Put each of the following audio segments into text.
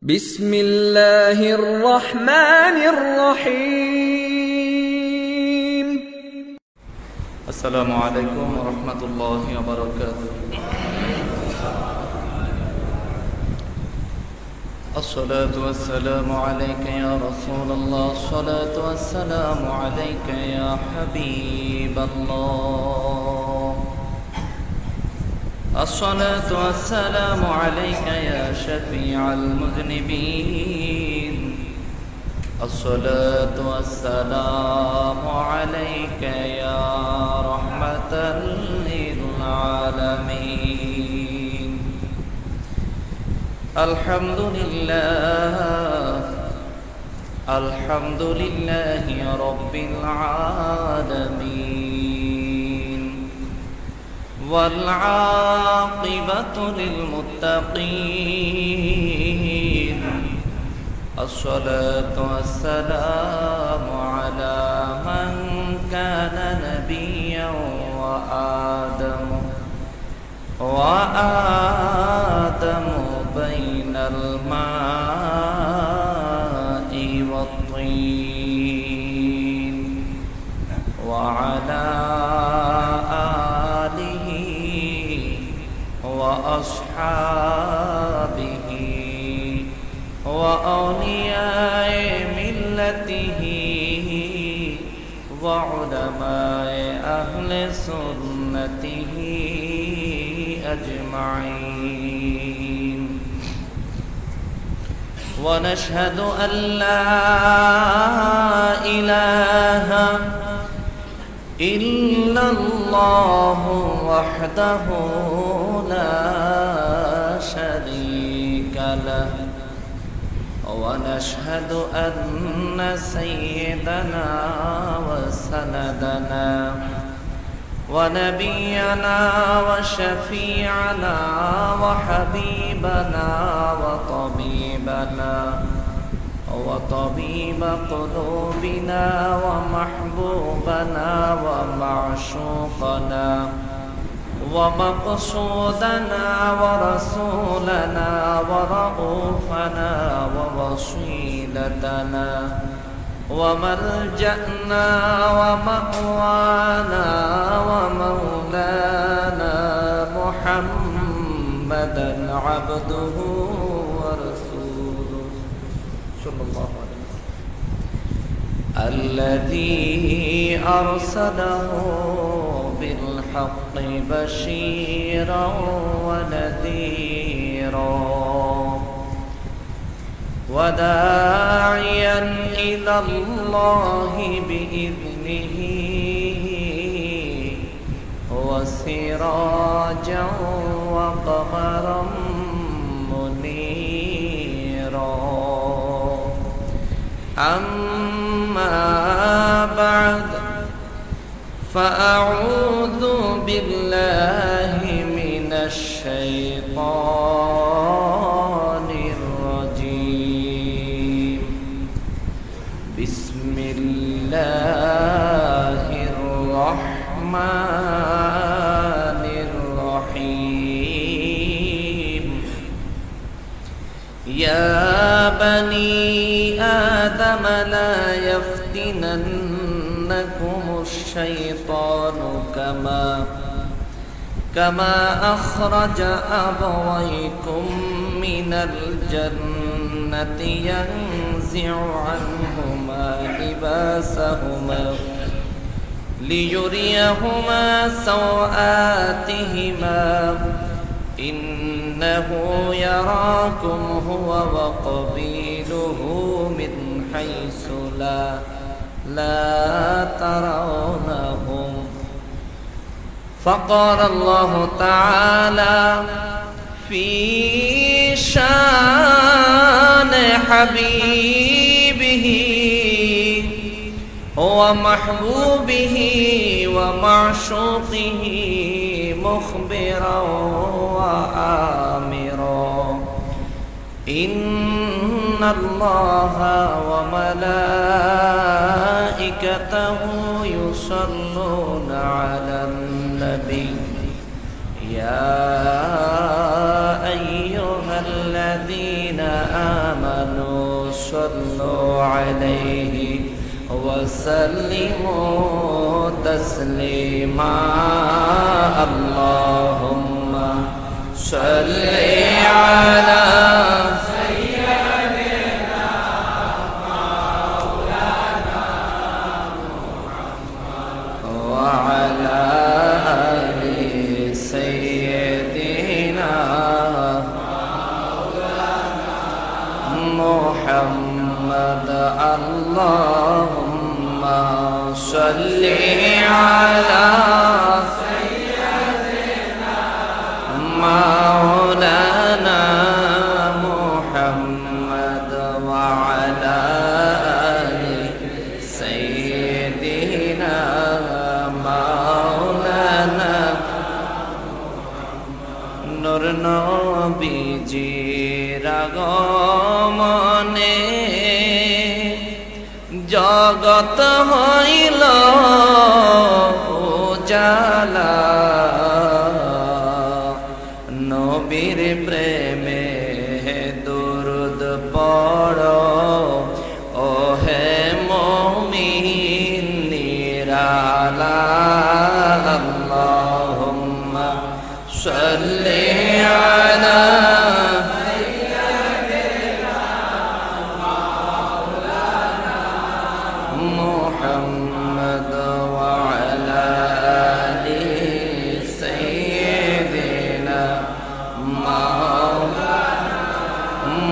بسم الله الرحمن الرحيم. السلام عليكم ورحمة الله وبركاته. الصلاة والسلام عليك يا رسول الله، الصلاة والسلام عليك يا حبيب الله، الصلاة والسلام عليك يا شفيع المذنبين، الصلاة والسلام عليك يا رحمة للعالمين. الحمد لله رب العالمين، والعاقبة للمتقين. الصلاة والسلام على من كان نبيا وآدم بين الماء والطين، وعلى آله وأصحابه وأولياء ملته وعلماء أهل سنته أجمعين. ونشهد أن لا إله إلا الله وحده لا شريك له، ونشهد أن سيدنا وسندنا ونبينا وشفيعنا وحبيبنا وطبيب قلوبنا ومحبوبنا ومعشوقنا ومقصودنا ورسولنا ورؤوفنا ووصيلتنا وملجأنا ومأوانا ومولانا محمدا عبده ورسوله صلى الله عليه وسلم، الذي أرسله بالحق بشيرا ونذيرا وداعيا إلى الله بإذنه وسراجا وقمرا منيرا. أما بعد، فأعوذ بالله من الشيطان الرجيم. بسم الله الرحمن الرحيم. يا بني آدم لا يفتننكم الشيطان كما أخرج أبويكم من الجنة ينزع عنهما لباسهما ليريهما سوآتهما إنه يراكم هو وقبيله من حيث لا ترونهم. فقال الله تعالى في شان حبيبه ومحبوبه ومعشوقه مخبرا وآمرا: إن الله وملائكته يصلون على النبي يا أيها الذين آمنوا آمنوا صلوا عليه وسلموا تسليما اللهم صل على وعلى آل سيدنا محمد اللهم صل على سيدنا مولانا محمد وعلى آل سيدنا مولانا নূর নবীজির আগমনে জগৎ হইল উজালা নবীর প্রেমে দুরুদ পড়ো ও হে মুমিন নিরালা আল্লাহুম্মা সাল্লি আলা محمد وعلى آل سيدنا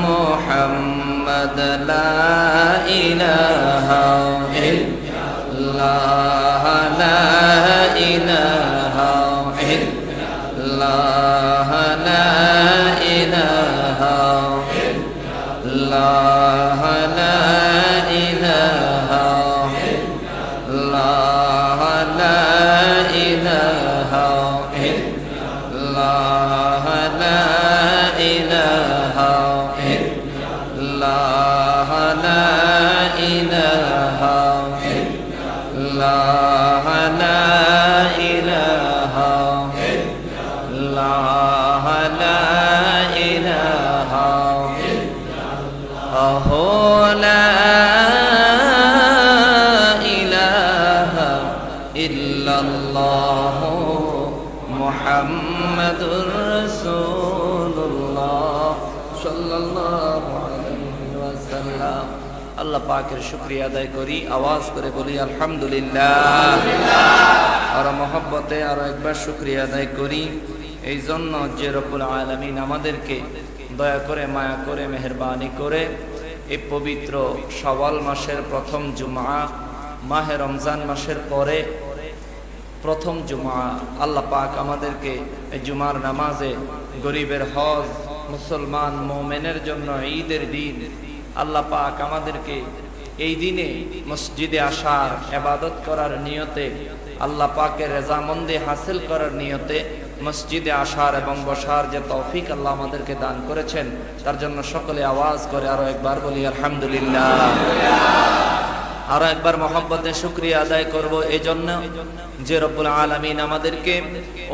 محمد لا إله إلا الله لا إله إلا الله لا إله إلا الله لا إله الله لا إله إلا الله لا إله إلا الله لا إله إلا الله لا إله إلا الله لا إله إلا الله মুহাম্মাদুর রাসূলুল্লাহ সাল্লাল্লাহু আলাইহি ওয়াসাল্লাম। আল্লাহ পাকের শুকরিয়া আদায় করি, আওয়াজ করে বলি আলহামদুলিল্লাহ। আর মহব্বতে আরো একবার শুকরিয়া আদায় করি এই জন্য যে রব্বুল আলামিন আমাদেরকে দয়া করে মায়া করে মেহেরবানি করে এই পবিত্র শাওয়াল মাসের প্রথম জুমআ, মাহে রমজান মাসের পরে প্রথম জুমআ, আল্লাহ পাক আমাদেরকে এই জুমার নামাজে গরিবের হজ, মুসলমান মুমিনের জন্য ঈদের দিন, আল্লাহ পাক আমাদেরকে এই দিনে মসজিদে আসার, ইবাদত করার নিয়তে, আল্লাহ পাকের রেজামন্দি হাসিল করার নিয়তে মসজিদে আসার এবং বসার যে তৌফিক আল্লাহ আমাদেরকে দান করেছেন, তার জন্য সকলে আওয়াজ করে আরো একবার বলি আলহামদুলিল্লাহ। আরো একবার মহব্বতে শুকরিয়া আদায় করব এই জন্য যে রব্বুল আলামিন আমাদেরকে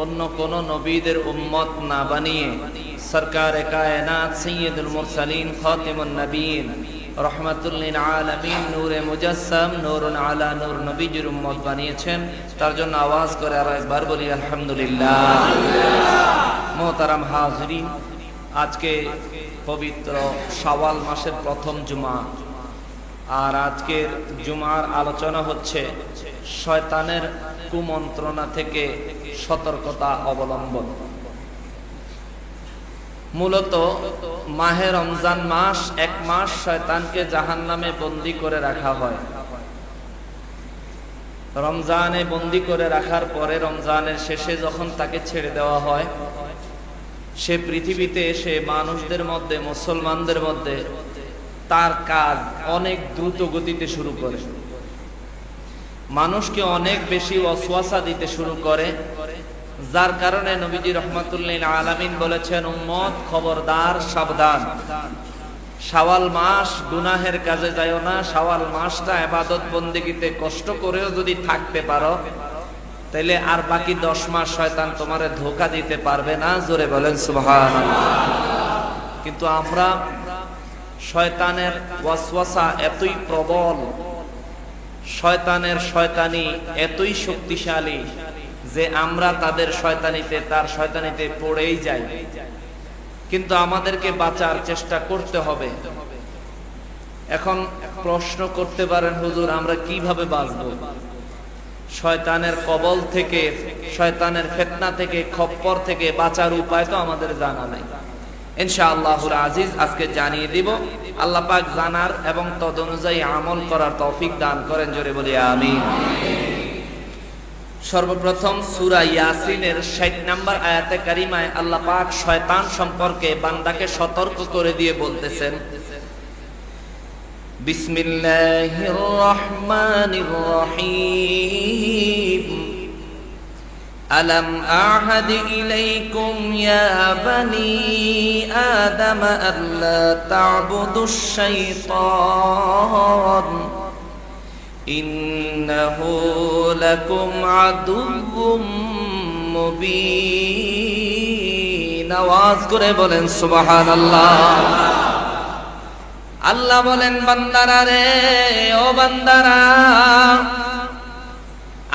অন্য কোন নবীদের উম্মত না বানিয়ে সরকারে কায়নাত সাইয়্যিদুল মুরসালিন খাতিমুন নবীন রহমাতুল লিল আলামিন নূরে মুজাসসাম নূরুন আলা নূর নবীজির উম্মত বানিয়েছেন, তার জন্য আওয়াজ করে আরো একবার বলি আলহামদুলিল্লাহ। মুহতারাম হাজিরিন, আজকে পবিত্র শাওয়াল মাসের প্রথম জুমা, আর আজকের জুমার আলোচনা হচ্ছে শয়তানের কুমন্ত্রণা থেকে সতর্কতা অবলম্বন। মূলত মাহে রমজান মাস, এক মাস শয়তানকে জাহান্নামে বন্দী করে রাখা হয়। রমজানে বন্দী করে রাখার পরে রমজানের শেষে যখন তাকে ছেড়ে দেওয়া হয়, সে পৃথিবীতে এসে মানুষদের মধ্যে, মুসলমানদের মধ্যে তার কাজ অনেক দ্রুত গতিতে শুরু করে, মানুষকে অনেক বেশি ওয়াসওয়াসা দিতে শুরু করে, যার কারণে নবীজি রাহমাতুল লিল আলামিন বলেছেন, উম্মত খবরদার, সাবধান, শাওয়াল মাস গুনাহের কাজে যাও না। শাওয়াল মাসটা ইবাদত বন্দেগীতে কষ্ট করেও যদি থাকতে পারো, তাইলে আর বাকি 10 মাস শয়তান তোমারে ধোঁকা দিতে পারবে না। জোরে বলেন সুবহানাল্লাহ। কিন্তু আমরা শয়তানের ওয়াসওয়াসা এতই প্রবল, শয়তানের শয়তানি এতই শক্তিশালী যে আমরা তার শয়তানিতে পড়েই যাই। কিন্তু আমাদেরকে বাঁচার চেষ্টা করতে হবে। এখন প্রশ্ন করতে পারেন, হুজুর আমরা কিভাবে বাঁচব? শয়তানের কবল থেকে, শয়তানের ফিতনা থেকে, খপ্পর থেকে বাঁচার উপায় তো আমাদের জানা নাই। ইনশাআল্লাহুল আজিজ আজকে জানিয়ে দিব। আল্লাহ পাক জানার এবং তদনুযায়ী আমল করার তৌফিক দান করেন, জোরে বলি আমিন। সর্বপ্রথম সূরা ইয়াসিনের ৬০ নম্বর আয়াতে কারিমায় আল্লাহ পাক শয়তান সম্পর্কে বান্দাকে সতর্ক করে দিয়ে বলতেছেন, বিসমিল্লাহির রহমানির রহিম, আলাম আহাদ ইলাইকুম ইয়া বানি আদম আল্লা তা'বুদুশ শাইতান ইন্নাহু লাকুম আদুউম মুবিন। আওয়াজ করে বলেন সুবহানাল্লাহ। আল্লাহ বলেন, বান্দারা রে, ও বান্দারা,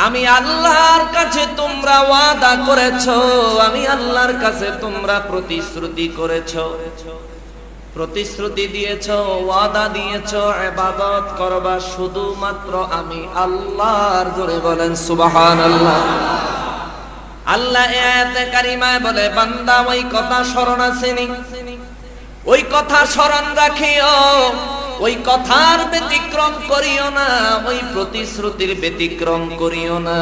আমি আল্লাহর কাছে তোমরা ওয়াদা করেছো, আমি আল্লাহর কাছে তোমরা প্রতিশ্রুতি করেছো, প্রতিশ্রুতি দিয়েছো, ওয়াদা দিয়েছো, ইবাদত করবা শুধুমাত্র আমি আল্লাহর। জোরে বলেন সুবহানাল্লাহ। আল্লাহ আয়াতে কারিমায় বলে, বান্দা ওই কথা স্মরণ আসেনি, ওই কথা স্মরণ রাখিও, ওই কথার ব্যতিক্রম করিও না, ওই প্রতিশ্রুতির ব্যতিক্রম করিও না।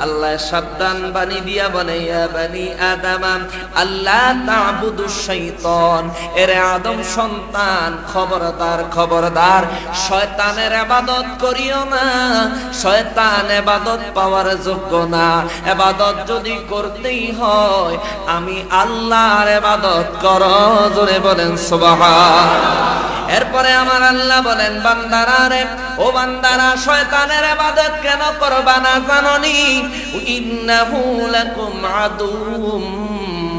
আল্লাহ সাবধান বাণী দিয়া বলে, ইয়া বানি আদম আল্লাহ তা'বুদুশ শাইতান, এরে আদম সন্তান, খবরদার খবরদার, শয়তানের ইবাদত করিও না। শয়তান ইবাদত পাওয়ার যোগ্য না। ইবাদত যদি করতেই হয় আমি আল্লাহর ইবাদত করো। জোরে বলেন সুবহানাল্লাহ। এরপরে আমার আল্লাহ বলেন, বান্দারা রে, ও বান্দারা, শয়তানের ইবাদত কেন করবা না জানোনি? ইন্নাহু লাকুম আদুউম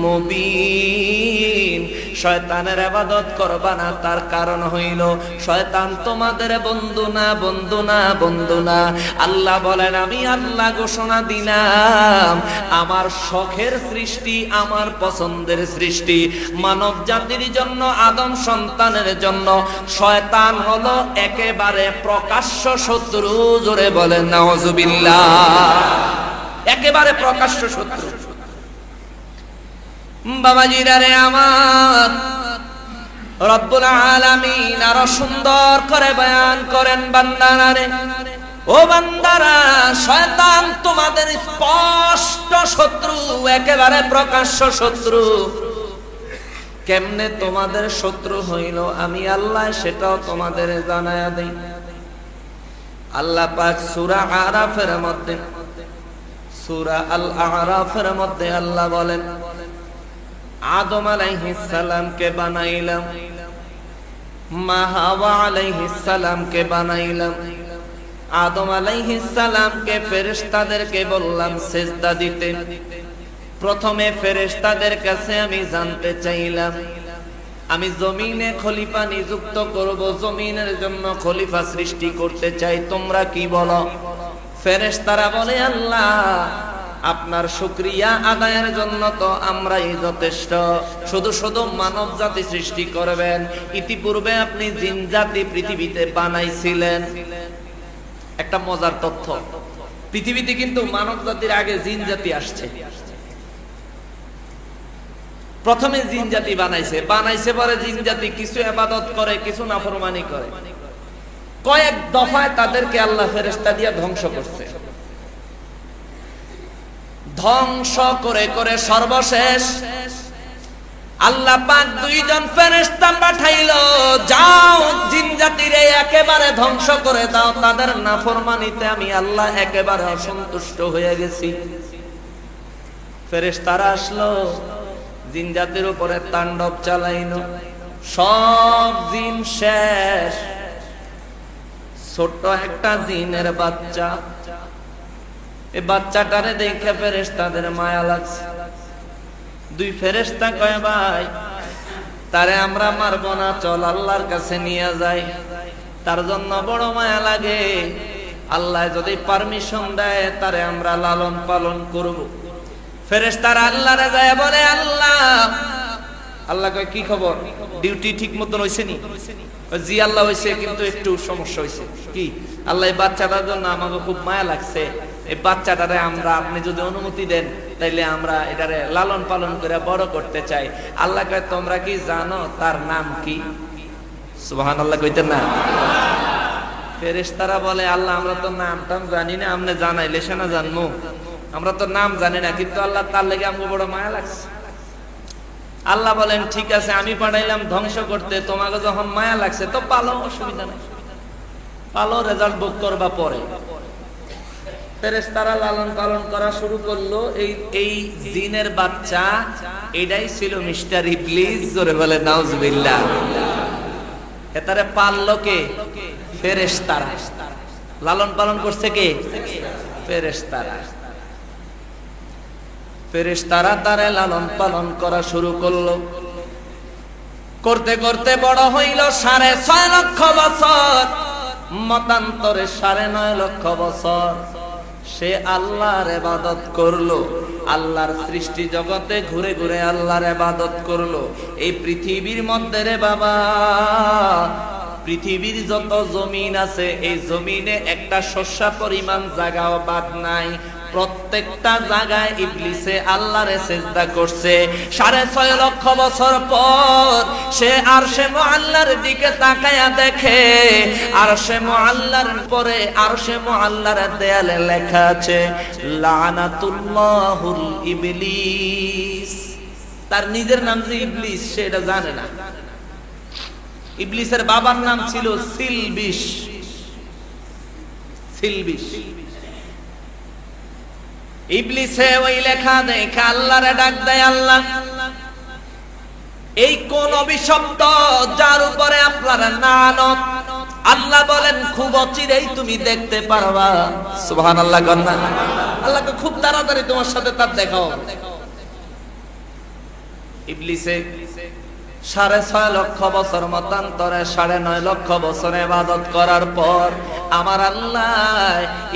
মুবিন। শয়তানের ইবাদত করবা না, তার কারণ হইল শয়তান তোমাদের বন্ধু না, বন্ধু না, বন্ধু না। আল্লাহ বলেন, আমি আল্লাহ ঘোষণা দিলাম, আমার শখের সৃষ্টি, আমার পছন্দের সৃষ্টি মানব জাতির জন্য, আদম সন্তানের জন্য শয়তান হলো একেবারে প্রকাশ্য শত্রু। জোরে বলেন নাউযুবিল্লাহ। একেবারে প্রকাশ্য শত্রু। বাবাজিরা রে আমার, রব্বুল আলামিন আরো সুন্দর করে বয়ান করেন, বান্দারা রে, ও বান্দারা, শয়তান তোমাদের স্পষ্ট শত্রু, একেবারে প্রকাশ্য শত্রু। কেমনে তোমাদের শত্রু হইল আমি আল্লাহ সেটাও তোমাদের জানায়া দেই। আল্লাহ পাক সূরা আরাফের মধ্যে, সূরা আল আরাফের মধ্যে আল্লাহ বলেন, আদম আলাইহিস সালামকে বানাইলাম, মা হাওয়া আলাইহিস সালামকে বানাইলাম। আদম আলাইহিস সালামকে ফেরেশতাদেরকে বললাম সিজদা দিতে। প্রথমে ফেরেশতাদের কাছে আমি জানতে চাইলাম, আমি জমিনে খলিফা নিযুক্ত করব, জমিনের জন্য খলিফা সৃষ্টি করতে চাই, তোমরা কি বলো? ফেরেশতারা বলে, আল্লাহ আপনার শুকরিয়া আদায়ের জন্য তো আমরাই যথেষ্ট, শুধু শুধু মানব জাতি সৃষ্টি করবেন? ইতিপূর্বে আপনি জিন জাতি পৃথিবীতে বানাইছিলেন। একটা মজার তথ্য, পৃথিবীতে কিন্তু মানব জাতির আগে জিন জাতি আসছে। প্রথমে জিন জাতি বানাইছে পরে জিন জাতি কিছু ইবাদত করে, কিছু নাফরমানি করে। কয়েক দফায় তাদেরকে আল্লাহ ফেরেশতা দিয়ে ধ্বংস করছে। ধ্বংস করে করে সর্বশেষ আল্লাহ পাক দুইজন ফেরেশতা পাঠাইলো, যাও জিন জাতিরে একেবারে ধ্বংস করে দাও, তাদের নাফরমানিতে আমি আল্লাহ একেবারে অসন্তুষ্ট হয়ে গেছি। ফেরেশতারা আসলো, জিন জাতির উপরে তাণ্ডব চালাইলো, সব জিন শেষ। ছোট্ট একটা জিনের বাচ্চা, এই বাচ্চাটারে দেখে ফেরেশতাদের মায়া লাগছে। দুই ফেরেশতা কয়, ভাই তারে আমরা মারবো না, চল আল্লাহর কাছে নিয়ে যাই। তার জন্য বড় মায়া লাগে। আল্লাহ যদি পারমিশন দেয় তারে আমরা লালন পালন করব। ফেরেশতারা আল্লাহরে যায় বলে, আল্লাহ। আল্লাহ কয়, কি খবর, ডিউটি ঠিক মতন হইছে নি? জি আল্লাহ হইছে, কিন্তু একটু সমস্যা হইছে। কি? আল্লাহ, এই বাচ্চাটার জন্য আমাকে খুব মায়া লাগছে। এই বাচ্চাটারে আমরা, আপনি যদি অনুমতি দেন তাইলে আমরা এটারে লালন পালন করে বড় করতে চাই। আল্লাহ কয়, তোমরা কি জানো তার নাম কি? সুবহানাল্লাহ কইতেন না? ফেরেশতারা বলে, আল্লাহ আমরা তো নাম টাম জানি না, আপনি জানাইলে সে না জানবো, আমরা তো নাম জানি না, কিন্তু আল্লাহ তার লেগে আমাকে বড় মায়া লাগছে। আল্লাহ বলেন, ঠিক আছে, আমি পাঠাইলাম ধ্বংস করতে, তোমাকে যখন মায়া লাগছে তো পালো, অসুবিধা নেই, পালো, রেজাল্ট বুক করবা পরে। ফেরেশতারা লালন পালন করা শুরু করলো। এই জিনের বাচ্চা এটাই ছিল মিস্টার ইবলিস। জোরে বলে নাউজুবিল্লাহ। এটারে পাললো কে? ফেরেশতারা। লালন পালন করছে কে? ফেরেশতারা। ফেরেশতারা তারে লালন পালন করা শুরু করলো। করতে করতে বড় হইল 6.5 লক্ষ বছর, মতান্তরে 9.5 লক্ষ বছর সে আল্লাহর ইবাদত করলো। আল্লাহর সৃষ্টি জগতে ঘুরে ঘুরে আল্লাহর ইবাদত করলো। এই পৃথিবীর মধ্যে রে বাবা, পৃথিবীর যত জমিন আছে, এই জমিনে একটা শস্যা পরিমাণ জায়গাও বাদ নাই। প্রত্যেকটা জায়গায় ইবলিসে আল্লাহরে সিজদা করছে। 6.5 লক্ষ বছর পর সে আরশে মুআল্লার দিকে তাকায়া দেখে, আরশে মুআল্লার পরে আরশে মুআল্লার দেয়ালে লেখা আছে লানাতুল্লাহুল ইবলিস। তার নিজের নাম যে ইবলিস সে এটা জানে না। ইবলিসের বাবার নাম ছিল সিলবিশ। সিলবিশ। ইবলিসে ওই লেখা দেখে আল্লাহরে ডাক দেয়, আল্লাহ, এই কোন অভিশপ্ত যার উপরে আপনার লানত? আল্লাহ বলেন, খুব অচিরেই তুমি দেখতে পারবা। সুবহানাল্লাহ। গন্না আল্লাহকে খুব তাড়াতাড়ি তোমার সাথে তার দেখা হবে। ইবলিসে 6.5 লক্ষ বছর মতান্তরে 9.5 লক্ষ বছর ইবাদত করার পর আমার আল্লাহ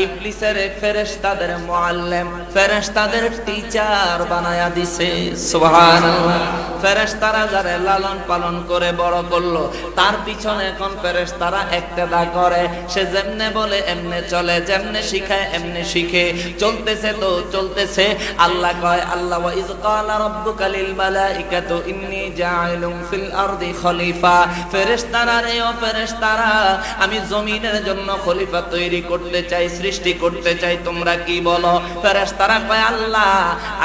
ইবলিসের ফেরেশতাদের মুআল্লিম, ফেরেশতাদের টিচার বানায়া দিছে। সুবহানাল্লাহ। ফেরেশতারা যারে লালন পালন করে বড় করলো, তার পিছনে এখন ফেরেশতারা ইক্তেদা করে। সে যেমনে বলে এমনে চলে, যেমনে শিখায় এমনে শিখে। চলতেছে তো চলতেছে। আল্লাহ কয়, আল্লাহ ওয়া ইয ক্বালা রাব্বুকা লিল মালাইকাতু ইন্নী জাইলুন ফিল আরদি খলিফা। ফেরেশতারা রে, ও ফেরেশতারা, আমি জমিনের জন্য খলিফা তৈরি করতে চাই, সৃষ্টি করতে চাই, তোমরা কি বলো? ফেরেশতারা কয়, আল্লাহ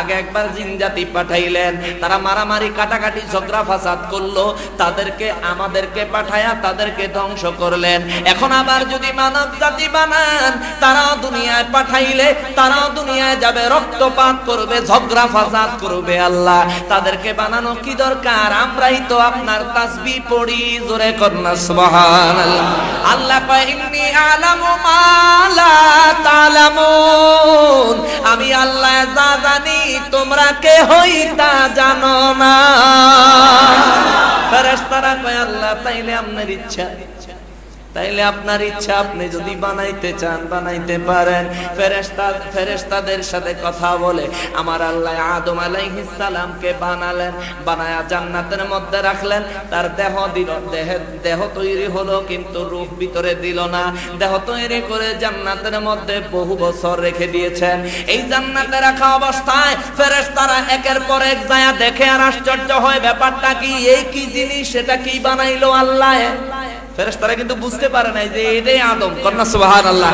আগে একবার জিন জাতি পাঠাইলেন, তারা মারামারি কাটাকাটি ঝগড়া ফাসাদ করলো, তাদেরকে আমাদেরকে পাঠায়া তাদেরকে ধ্বংস করলেন। এখন আবার যদি মানব জাতি বানান, তারাও দুনিয়ায় পাঠাইলে তারাও দুনিয়ায় যাবে, রক্তপাত করবে, ঝগড়া ফাসাদ করবে। আল্লাহ তাদেরকে বানানো কি দরকার? আমরাই তো আপনার তাসবিহ পড়ি। জোরে করনা সুবহানাল্লাহ। আল্লাহ কয়, ইন্নী আলামু মা লা তা'লামুন। আমি আল্লাহ যা জানি তোমরা কেহই তা জানো না। ফেরেশতারা কয়, আল্লাহ তাইলে আপনার ইচ্ছা, তাইলে আপনার ইচ্ছা, আপনি যদি বানাইতে চান বানাইতে পারেন। ফেরেশতাদের সাথে কথা বলে আমার আল্লাহ আদম আলাইহিস সালামকে বানালেন, বানায়া জান্নাতের মধ্যে রাখলেন। তার দেহ দিল, দেহ তৈরি হলো, কিন্তু রূহ ভিতরে দিল না। দেহ তৈরি করে জান্নাতের মধ্যে বহু বছর রেখে দিয়েছেন। এই জান্নাতে রাখা অবস্থায় ফেরেশতারা একের পর এক যায় দেখে আর আশ্চর্য হয়, ব্যাপারটা কি, এই কি জিনিস, সেটা কি বানাইলো আল্লাহ? ফেরেশতারা কিন্তু বুঝতে পারে নাই যে এটাই আদম। কন্না সুবহানাল্লাহ।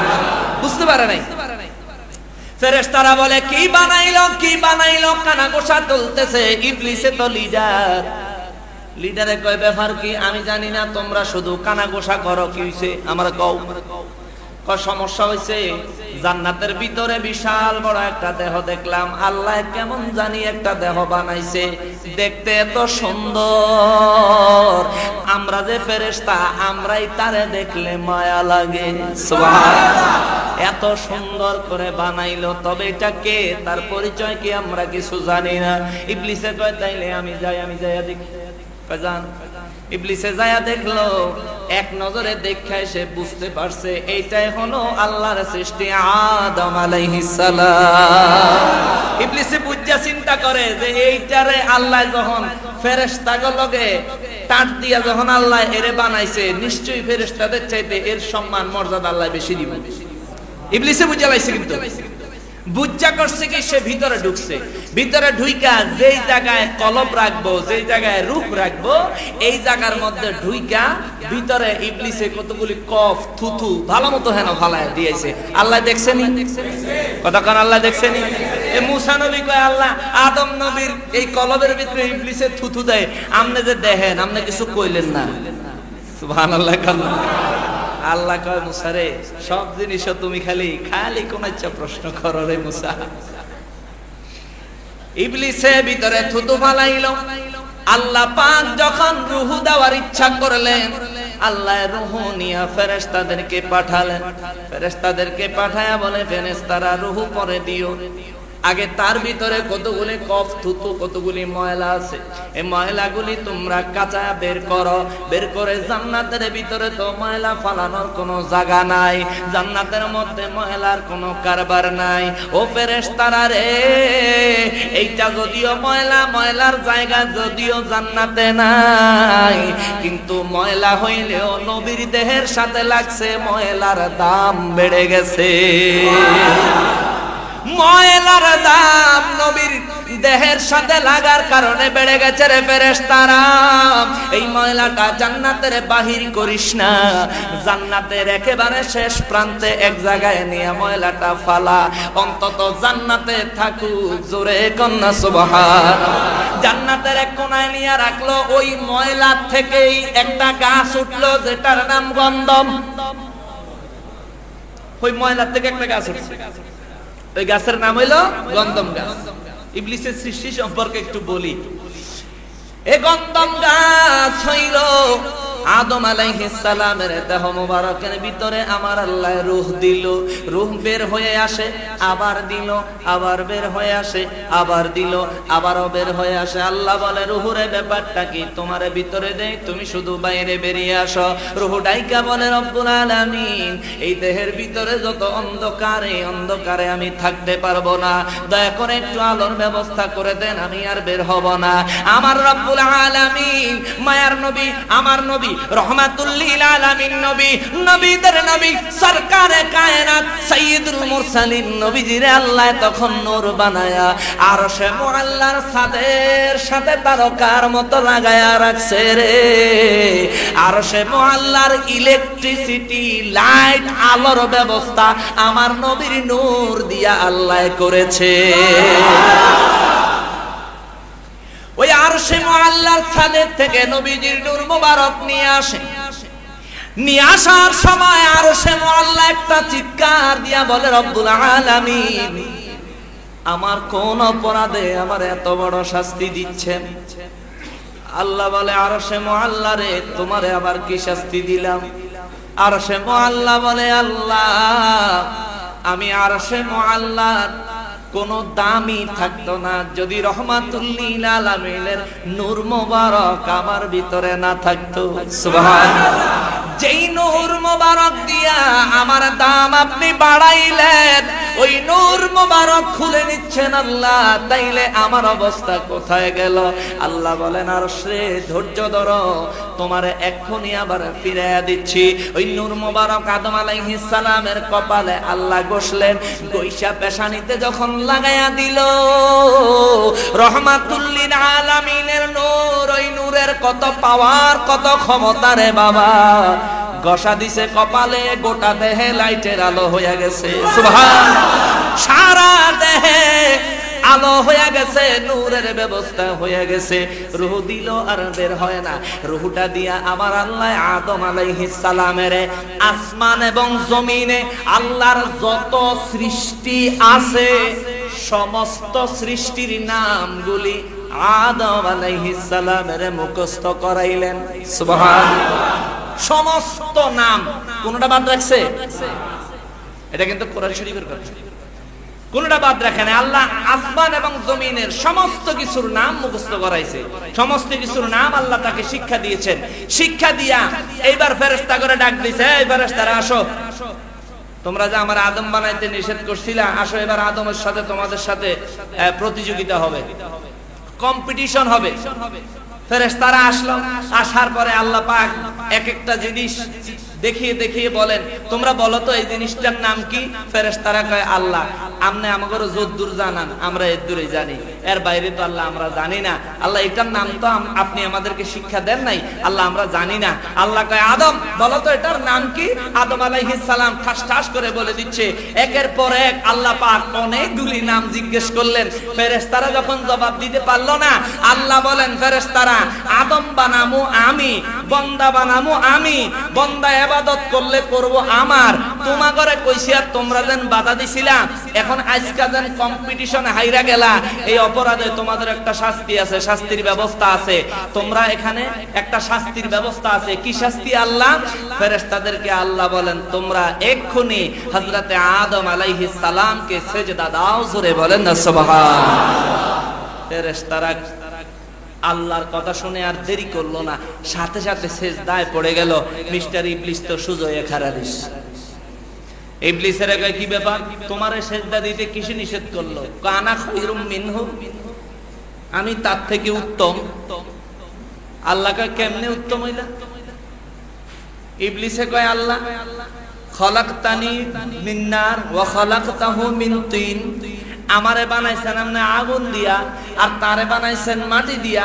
বুঝতে পারে নাই। ফেরেশতারা বলে, কি বানাইলো, কি বানাইলো? কানা গোসা চলতেছে। ইবলিসে তো লিডার। লিডারে কয়, ব্যাপার কি? আমি জানি না, তোমরা শুধু কানা গোসা করো, কি হইছে আমার কও। সমস্যা হয়েছে, জান্নাতের ভিতরে বিশাল বড় একটা দেহ দেখলাম। আল্লাহ কেমন জানি একটা দেহ বানাইছে, দেখতে এত সুন্দর। আমরা যে ফেরেশতা, আমরাই তারে দেখলে মায়া লাগে। সুবহানাল্লাহ। এত সুন্দর করে বানাইলো, তবে এটা কে, তার পরিচয় কি আমরা কিছু জানি না। ইবলিসে কয়, তাইলে আমি যাই দেখি। কয়জন? ইবলিসে যায়া দেখলো, এক নজরে দেখায় সে বুঝতে পারছে এইটাই হলো আল্লাহর সৃষ্টি আদম আলাইহিস সালাম। ইবলিসে বুঝা চিন্তা করে যে এইটারে আল্লাহ যখন ফেরেশতাগুলোকে টাট দিয়া যখন আল্লাহ এরে বানাইছে, নিশ্চয়ই ফেরেশতাদের চাইতে এর সম্মান মর্যাদা আল্লাহ বেশি দিবেন। ইবলিসে বুঝা লাইছে, কিন্তু বুঝা করছে কি, সে ভিতরে ঢুকছে। ভিতরে ঢুইকা যেই জায়গায় কলব রাখবো, যেই জায়গায় রূপ রাখবো, এই জায়গার মধ্যে ঢুইকা ভিতরে ইবলিসে কতগুলি কফ থুথু ভালো মতো হেন ফালায় দিয়েছে। আল্লাহ দেখছেনি? কথা কারণ আল্লাহ দেখছেনি? এই মুসা নবী কয় আল্লাহ আদম নবীর এই কলবের ভিতরে ইবলিসে থুথু দেয়, আপনি যে দেখেন আপনি কিছু কইলেন না। সুবহানাল্লাহ। আল্লাহ কয় মুসা রে, সব জিনিস তুমি খালি কোন ইচ্ছা প্রশ্ন করো রে মুসা। ইবলিসে ভিতরে থুতু ফালাইলো। আল্লাহ পাক যখন রূহ দেওয়ার ইচ্ছা করলেন, আল্লাহ রূহ নিয়ে ফেরেশতাদেরকে পাঠালেন। ফেরেশতাদেরকে পাঠায়া বলে, ফেরেশতারা রূহ পরে দিও। আগে তার ভিতরে কতগুলি কফ থুতু কতগুলি ময়লা আছে, এই ময়লাগুলি তোমরা কাঁচা বের করো। বের করে জান্নাতের ভিতরে তো ময়লা ফালানোর কোনো জায়গা নাই, জান্নাতের মধ্যে ময়লার কোনো কারবার নাই। ও ফেরেশতারা রে, এইটা যদিও ময়লা, ময়লার জায়গা যদিও জান্নাতে নাই, কিন্তু ময়লা হইলেও নবীর দেহের সাথে লাগছে, ময়লার দাম বেড়ে গেছে। ময়লার দাম নবীর দেহের সাথে লাগার কারণে বেড়ে গেছে রে ফেরেশতারা। এই ময়লাটা জান্নাতের বাহির করিস না, জান্নাতের একেবারে শেষ প্রান্তে এক জায়গায় নিয়ে ময়লাটা ফালা, অন্তত জান্নাতে থাকুক। জোরে কন্যা সুবহানাল্লাহ। জান্নাতের এক কোনায় নিয়ে রাখলো, ওই ময়লা থেকেই একটা গাছ উঠলো যেটার নাম গন্ধম। ওই ময়লা থেকে একটা গাছ উঠছে, ওই গাছের নাম হইল গন্ধম গাছ। ইবলিসের সৃষ্টি সম্পর্কে একটু বলি। এই গন্ধম গাছ হইল আদম আলাইহিস সালামের দেহ মোবারকের ভিতরে আমার আল্লাহ রূহ দিল। রূহ বের হয়ে আসে, আবার দিল, আবার বের হয়ে আসে, আবার দিল, আবারও বের হয়ে আসে। আল্লাহ বলে, রূহের ব্যাপারটা কি? তোমার ভিতরে দেই, তুমি শুধু বাইরে বেরিয়ে আসো। রূহ ডাইকা বলে, রব্বুল আলামিন, এই দেহের ভিতরে যত অন্ধকার, এই অন্ধকারে আমি থাকতে পারবো না, দয়া করে একটু আলোর ব্যবস্থা করে দেন, আমি আর বের হব না। আমার রব্বুল আলামিন, মায়ার নবী, আমার নবী, রহমাতুল লিল আলামিন নবী, নবীদের নবী, সরকারে কায়নাত, সাইয়্যিদুল মুরসালিন নবীজিরে আল্লাহ তখন নূর বানায়া আরশে মুআল্লার ছাদের সাথে তারকার মতো লাগায়া রাখছে রে। আরশে মুআল্লার ইলেকট্রিসিটি, লাইট, আলোর ব্যবস্থা আমার নবীর নূর দিয়া আল্লাহ করেছে। ওই আরশে মুআল্লার ছাদের থেকে নবীজির নূর মোবারক নিয়ে আসে। নিয়ে আসার সময় আরশে মুআল্লা একটা চিৎকার দিয়া বলে, রব্বুল আলামিন, আমার কোন অপরাধে আমার এত বড় শাস্তি দিচ্ছেন? আল্লাহ বলে, আরশে মুআল্লা রে, তোমারে আবার কি শাস্তি দিলাম? আরশে মুআল্লা বলে, আল্লাহ, আমি আরশে মুআল্লার কোনো দামই থাকতো না যদি রহমাতুল লিল আলামিনের নূর মোবারক আমার ভিতরে না থাকতো। সুবহানাল্লাহ। যেই নূর মোবারক দিয়া আমার দাম আপনি বাড়াইলেন, ওই নূর মোবারক খুলে নিচ্ছেন আল্লাহ, তাইলে আমার অবস্থা কোথায় গেল? আল্লাহ বলেন, আরশে ধৈর্য ধরো, তোমারে এক্ষুনি আবার ফিরাইয়া দিচ্ছি। ওই নূর মোবারক আদম আলাইহিস সালামের কপালে আল্লাহ ঘষলেন, গইসা পেশানিতে যখন লাগাইয়া দিল, রহমাতুল লিল আলামিনের নূর, ওই নূরের কত পাওয়ার, কত ক্ষমতা রে বাবা! ঘষা দিছে কপালে, গোটা দেহে লাইটের আলো হয়ে গেছে। সুবহানাল্লাহ। সারা দেহে আলো হয়ে গেছে, নূরের ব্যবস্থা হয়ে গেছে। রূহ দিল আর বের হয় না। রূহটা দিয়া আমার আল্লাহ আদম আলাইহিস সালামের আসমান এবং জমিনে আল্লাহর যত সৃষ্টি আছে, সমস্ত সৃষ্টির নামগুলি আদম আলাইহিস সালামের মুখস্থ করাইলেন। সুবহানাল্লাহ। সমস্ত নাম, কোনটা বাদ রাখছে? এটা কিন্তু কোরআন শরীফের কথা। কোনটা বাদ রাখেন। আল্লাহ আসমান এবং জমিনের সমস্ত কিছুর নাম মুখস্থ করাইছে, সমস্ত কিছুর নাম আল্লাহ তাকে শিক্ষা দিয়েছেন। শিক্ষা দিয়া এইবার ফেরেশতা করে ডাক দিয়েছে, এই ফেরেশতারা আসো, তোমরা যে আমার আদম বানাইতে নিষেধ করছিলা, আসো এবার আদমের সাথে তোমাদের সাথে প্রতিযোগিতা হবে, কম্পিটিশন হবে। ফেরেশতারা আসলো, আসার পরে আল্লাহ পাক এক একটা জিনিস দেখিয়ে দেখিয়ে বলেন, তোমরা বলো তো এই জিনিসটার নাম কি? ফেরেশতারা কয়, আল্লাহ আপনি আমাকে যদ্দূর জানান আমরা এদ্দূরই জানি, এর বাইরে তো আল্লাহ আমরা জানি না। আল্লাহ এটার নাম তো আপনি আমাদেরকে শিক্ষা দেন নাই, আল্লাহ আমরা জানি না। আল্লাহ কয়, আদম বলো তো এটার নাম কি? আদম আলাইহিস সালাম ঠাস ঠাস করে বলে দিচ্ছে। একের পর এক আল্লাহ পাক অনেকগুলি নাম জিজ্ঞেস করলেন। ফেরেশতারা যখন জবাব দিতে পারলো না, আল্লাহ বলেন, ফেরেশতারা আদম বানামু আমি, বান্দা বানামু আমি, বান্দা ইবাদত করলে করব আমার, তোমাগরে কইছি আর তোমরা যেন বাধা দিছিলা, এখন আজকে যেন কম্পিটিশনে হাইরা গেলা, এই অপরাধে তোমাদের একটা শাস্তি আছে, শাস্তির ব্যবস্থা আছে। তোমরা এখানে একটা শাস্তির ব্যবস্থা আছে। কি শাস্তি? আল্লাহ ফেরেশতাদেরকে আল্লাহ বলেন, তোমরা এক্ষুনি হযরতে আদম আলাইহিস সালামকে সিজদা দাও। জোরে বলেন না সুবহানাল্লাহ। ফেরেশতারা আল্লাহর কথা শুনে আর দেরি করলো না, সাথে সাথে সেজদায় পড়ে গেল। মিস্টার ইবলিস তো সুজয়ে খাড়া দিস। ইবলিসের কয়, কি ব্যাপার, তোমারে সেজদা দিতে কিসে নিষেধ করলো? কানা খায়রুম মিনহু, আমি তার থেকে উত্তম। আল্লাহ কয়, কেমনে উত্তম হইলা? ইবলিসে কয়, আল্লাহ খলাকতানি মিন নার ওয়া খলাকতাহু মিন তিন, আমারে বানাইছেন আপনি আগুন দিয়া, আর তারে বানাইছেন মাটি দিয়া।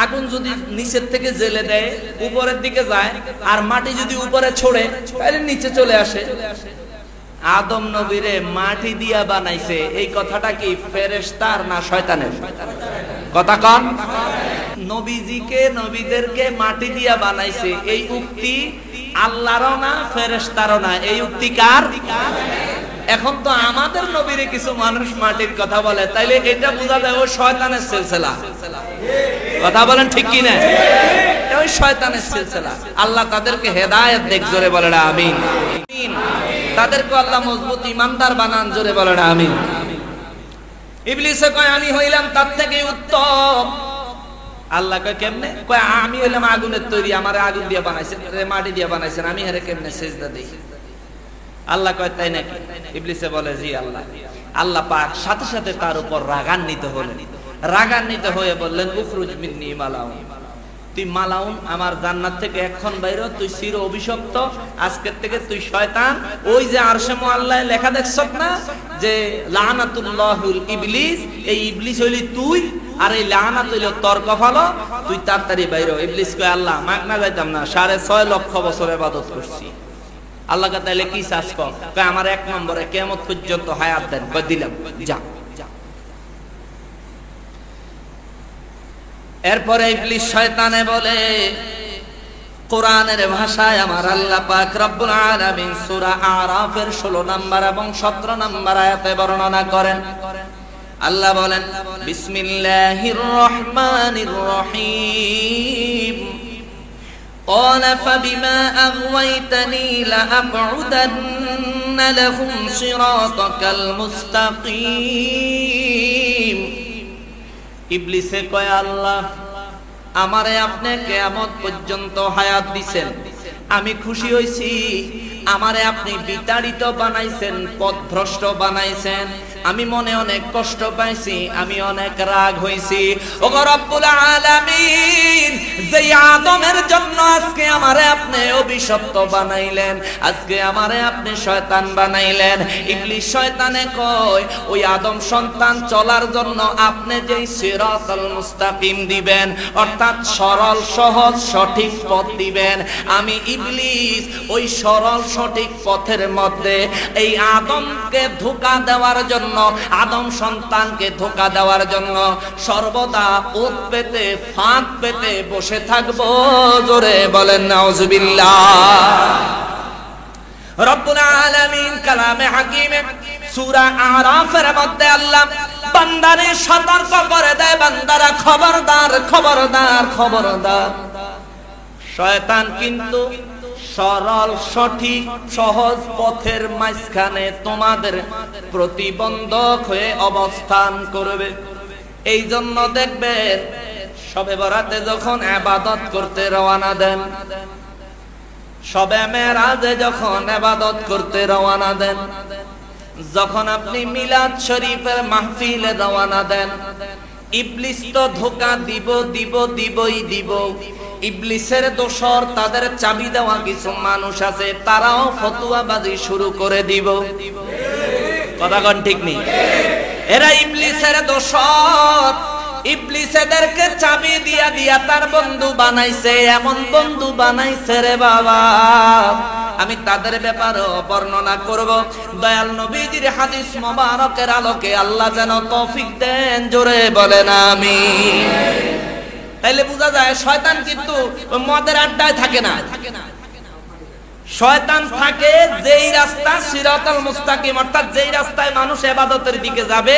আগুন যদি নিচের থেকে জেলে দেয় উপরের দিকে যায়, আর মাটি যদি উপরে ছড়ে তাহলে নিচে চলে আসে। আদম নবীরে মাটি দিয়া বানাইছে, এই কথাটা কি ফেরেশতার না শয়তানের কথা? কন, নবীজিকে নবীদেরকে মাটি দিয়া বানাইছে, এই উক্তি আল্লাহরও না ফেরেশতারও না, এই উক্তি কার? এখন তো আমাদের নবীরে কিছু মানুষ মাটির কথা বলে, তাইলে এটা বোঝা যায় ও শয়তানের সিলসিলা। কথা বলেন ঠিক কি না? ওই শয়তানের সিলসিলা। আল্লাহ তাদেরকে হেদায়েত দেখ, জোরে বলেন আমিন। তাদেরকে আল্লাহ মজবুত ইমানদার বানান, জোরে বলেন আমিন। ইবলিসে কয়, আমি হইলাম তার থেকে উত্তম। আল্লাহ কয়, কেমনে? কয়, আমি হইলাম আগুনের তৈরি, আমারে আগুন দিয়ে বানাইছেন, মাটি দিয়ে বানাইছেন, আমি হেরে কেমনে সিজদা দেই? আল্লাহ কয়, তাই নাকি? ইবলিসে বলে, জি আল্লাহ। আল্লাহ পাক সাথে সাথে তার উপর রাগান্বিত হলেন। রাগান্বিত হয়ে বললেন, উখরুজ মিন্নি মালাউন, তুই মালাউন, আমার জান্নাত থেকে এক্ষণ বাইরে, তুই চির অভিশপ্ত, আজকের থেকে তুই শয়তান। ওই যে আরশে মুআল্লায় লেখা দেখছস না যে লানাতুল্লাহুল ইবলিস, এই ইবলিস হইলি তুই, আর এই লানাত হইল তোর কপালে, তুই তাড়াতাড়ি বাইরে। ইবলিস কয়, আল্লাহ মাগ না যাইতাম না, 6.5 লক্ষ বছর ইবাদত করছি। আল্লাহ কে তাইলে কি চাস? কয়, আমার 1 নম্বরে কিয়ামত পর্যন্ত হায়াত দেন। কয়, দিলাম, যা। এরপরে ইবলিস শয়তানে বলে, কোরআনের ভাষায় আমার আল্লাহ পাক রব্বুল আলামিন সূরা আরাফের 16 নম্বর এবং 17 নম্বর আয়াতে বর্ণনা করেন। আল্লাহ বলেন, বিসমিল্লাহির রহমানির রহিম, قال فبما أغويتني لأقعدن لهم صراطك المستقيم। ইবলিসে কয়, আল্লাহ আমারে আপনি কিয়ামত পর্যন্ত হায়াত দিবেন, আমি খুশি হইছি। আমারে আপনি বিতাড়িত বানাইছেন, পথভ্রষ্ট বানাইছেন, আমি মনে অনেক কষ্ট পাইছি, আমি অনেক রাগ হইছি। ওগো রব্বুল আলামিন, যে আদমের জন্য আজকে আমারে আপনি অভিশপ্ত বানাইলেন, আজকে আমারে আপনি শয়তান বানাইলেন। ইবলিস শয়তানে কয়, ওই আদম সন্তান চলার জন্য আপনি যেই সিরাতাল মুস্তাকিম দিবেন, অর্থাৎ সরল সহজ সঠিক পথ দিবেন, আমি ইবলিস ওই সরল সঠিক পথের মধ্যে এই আদমকে ধোঁকা দেওয়ার জন্য, আদম সন্তানকে ধোঁকা দেওয়ার জন্য সর্বদা ওত পেতে ফাঁক পেতে বসে থাকবো। জোরে বলেন নাউজুবিল্লাহ। রব্বুল আলামিন কালামে হাকিমে সূরা আরাফের মধ্যে আল্লাহ বান্দারে সতর্ক করে দেয়, বান্দারা খবরদার খবরদার খবরদার, শয়তান কিন্তু সরল সঠিক সহজ পথের মাঝখানে তোমাদের প্রতিবন্ধক হয়ে অবস্থান করবে। এই জন্য দেখবেন শবে বরাতে যখন ইবাদত করতে রওনা দেন, শবে মেরাজে যখন ইবাদত করতে রওনা দেন, যখন আপনি মিলাদ শরীফের মাহফিলে রওনা দেন, ইবলিস তো ধোঁকা দিবই। ইবলিসের দোসর তাদের চাবি দেওয়া কিছু মানুষ আছে, তারাও ফতুয়াবাজি শুরু করে দিব। কথা কোন ঠিক নেই? এরা ইবলিসের দোসর। ইবলিস এদেরকে চাবি দিয়া তার বন্ধু বানাইছে, এমন বন্ধু বানাইছে রে বাবা, আমি তাদের ব্যাপারে বর্ণনা করব। দয়াল নবীজির হাদিস মোবারকের আলোকে আল্লাহ যেন তৌফিক দেন, জোরে বলেন আমিন। তাইলে বোঝা যায় শয়তান কিন্তু মদের আড্ডায় থাকে না। শয়তান থাকে যেই রাস্তা সিরাতাল মুস্তাকিম, অর্থাৎ যেই রাস্তায় মানুষ ইবাদতের দিকে যাবে,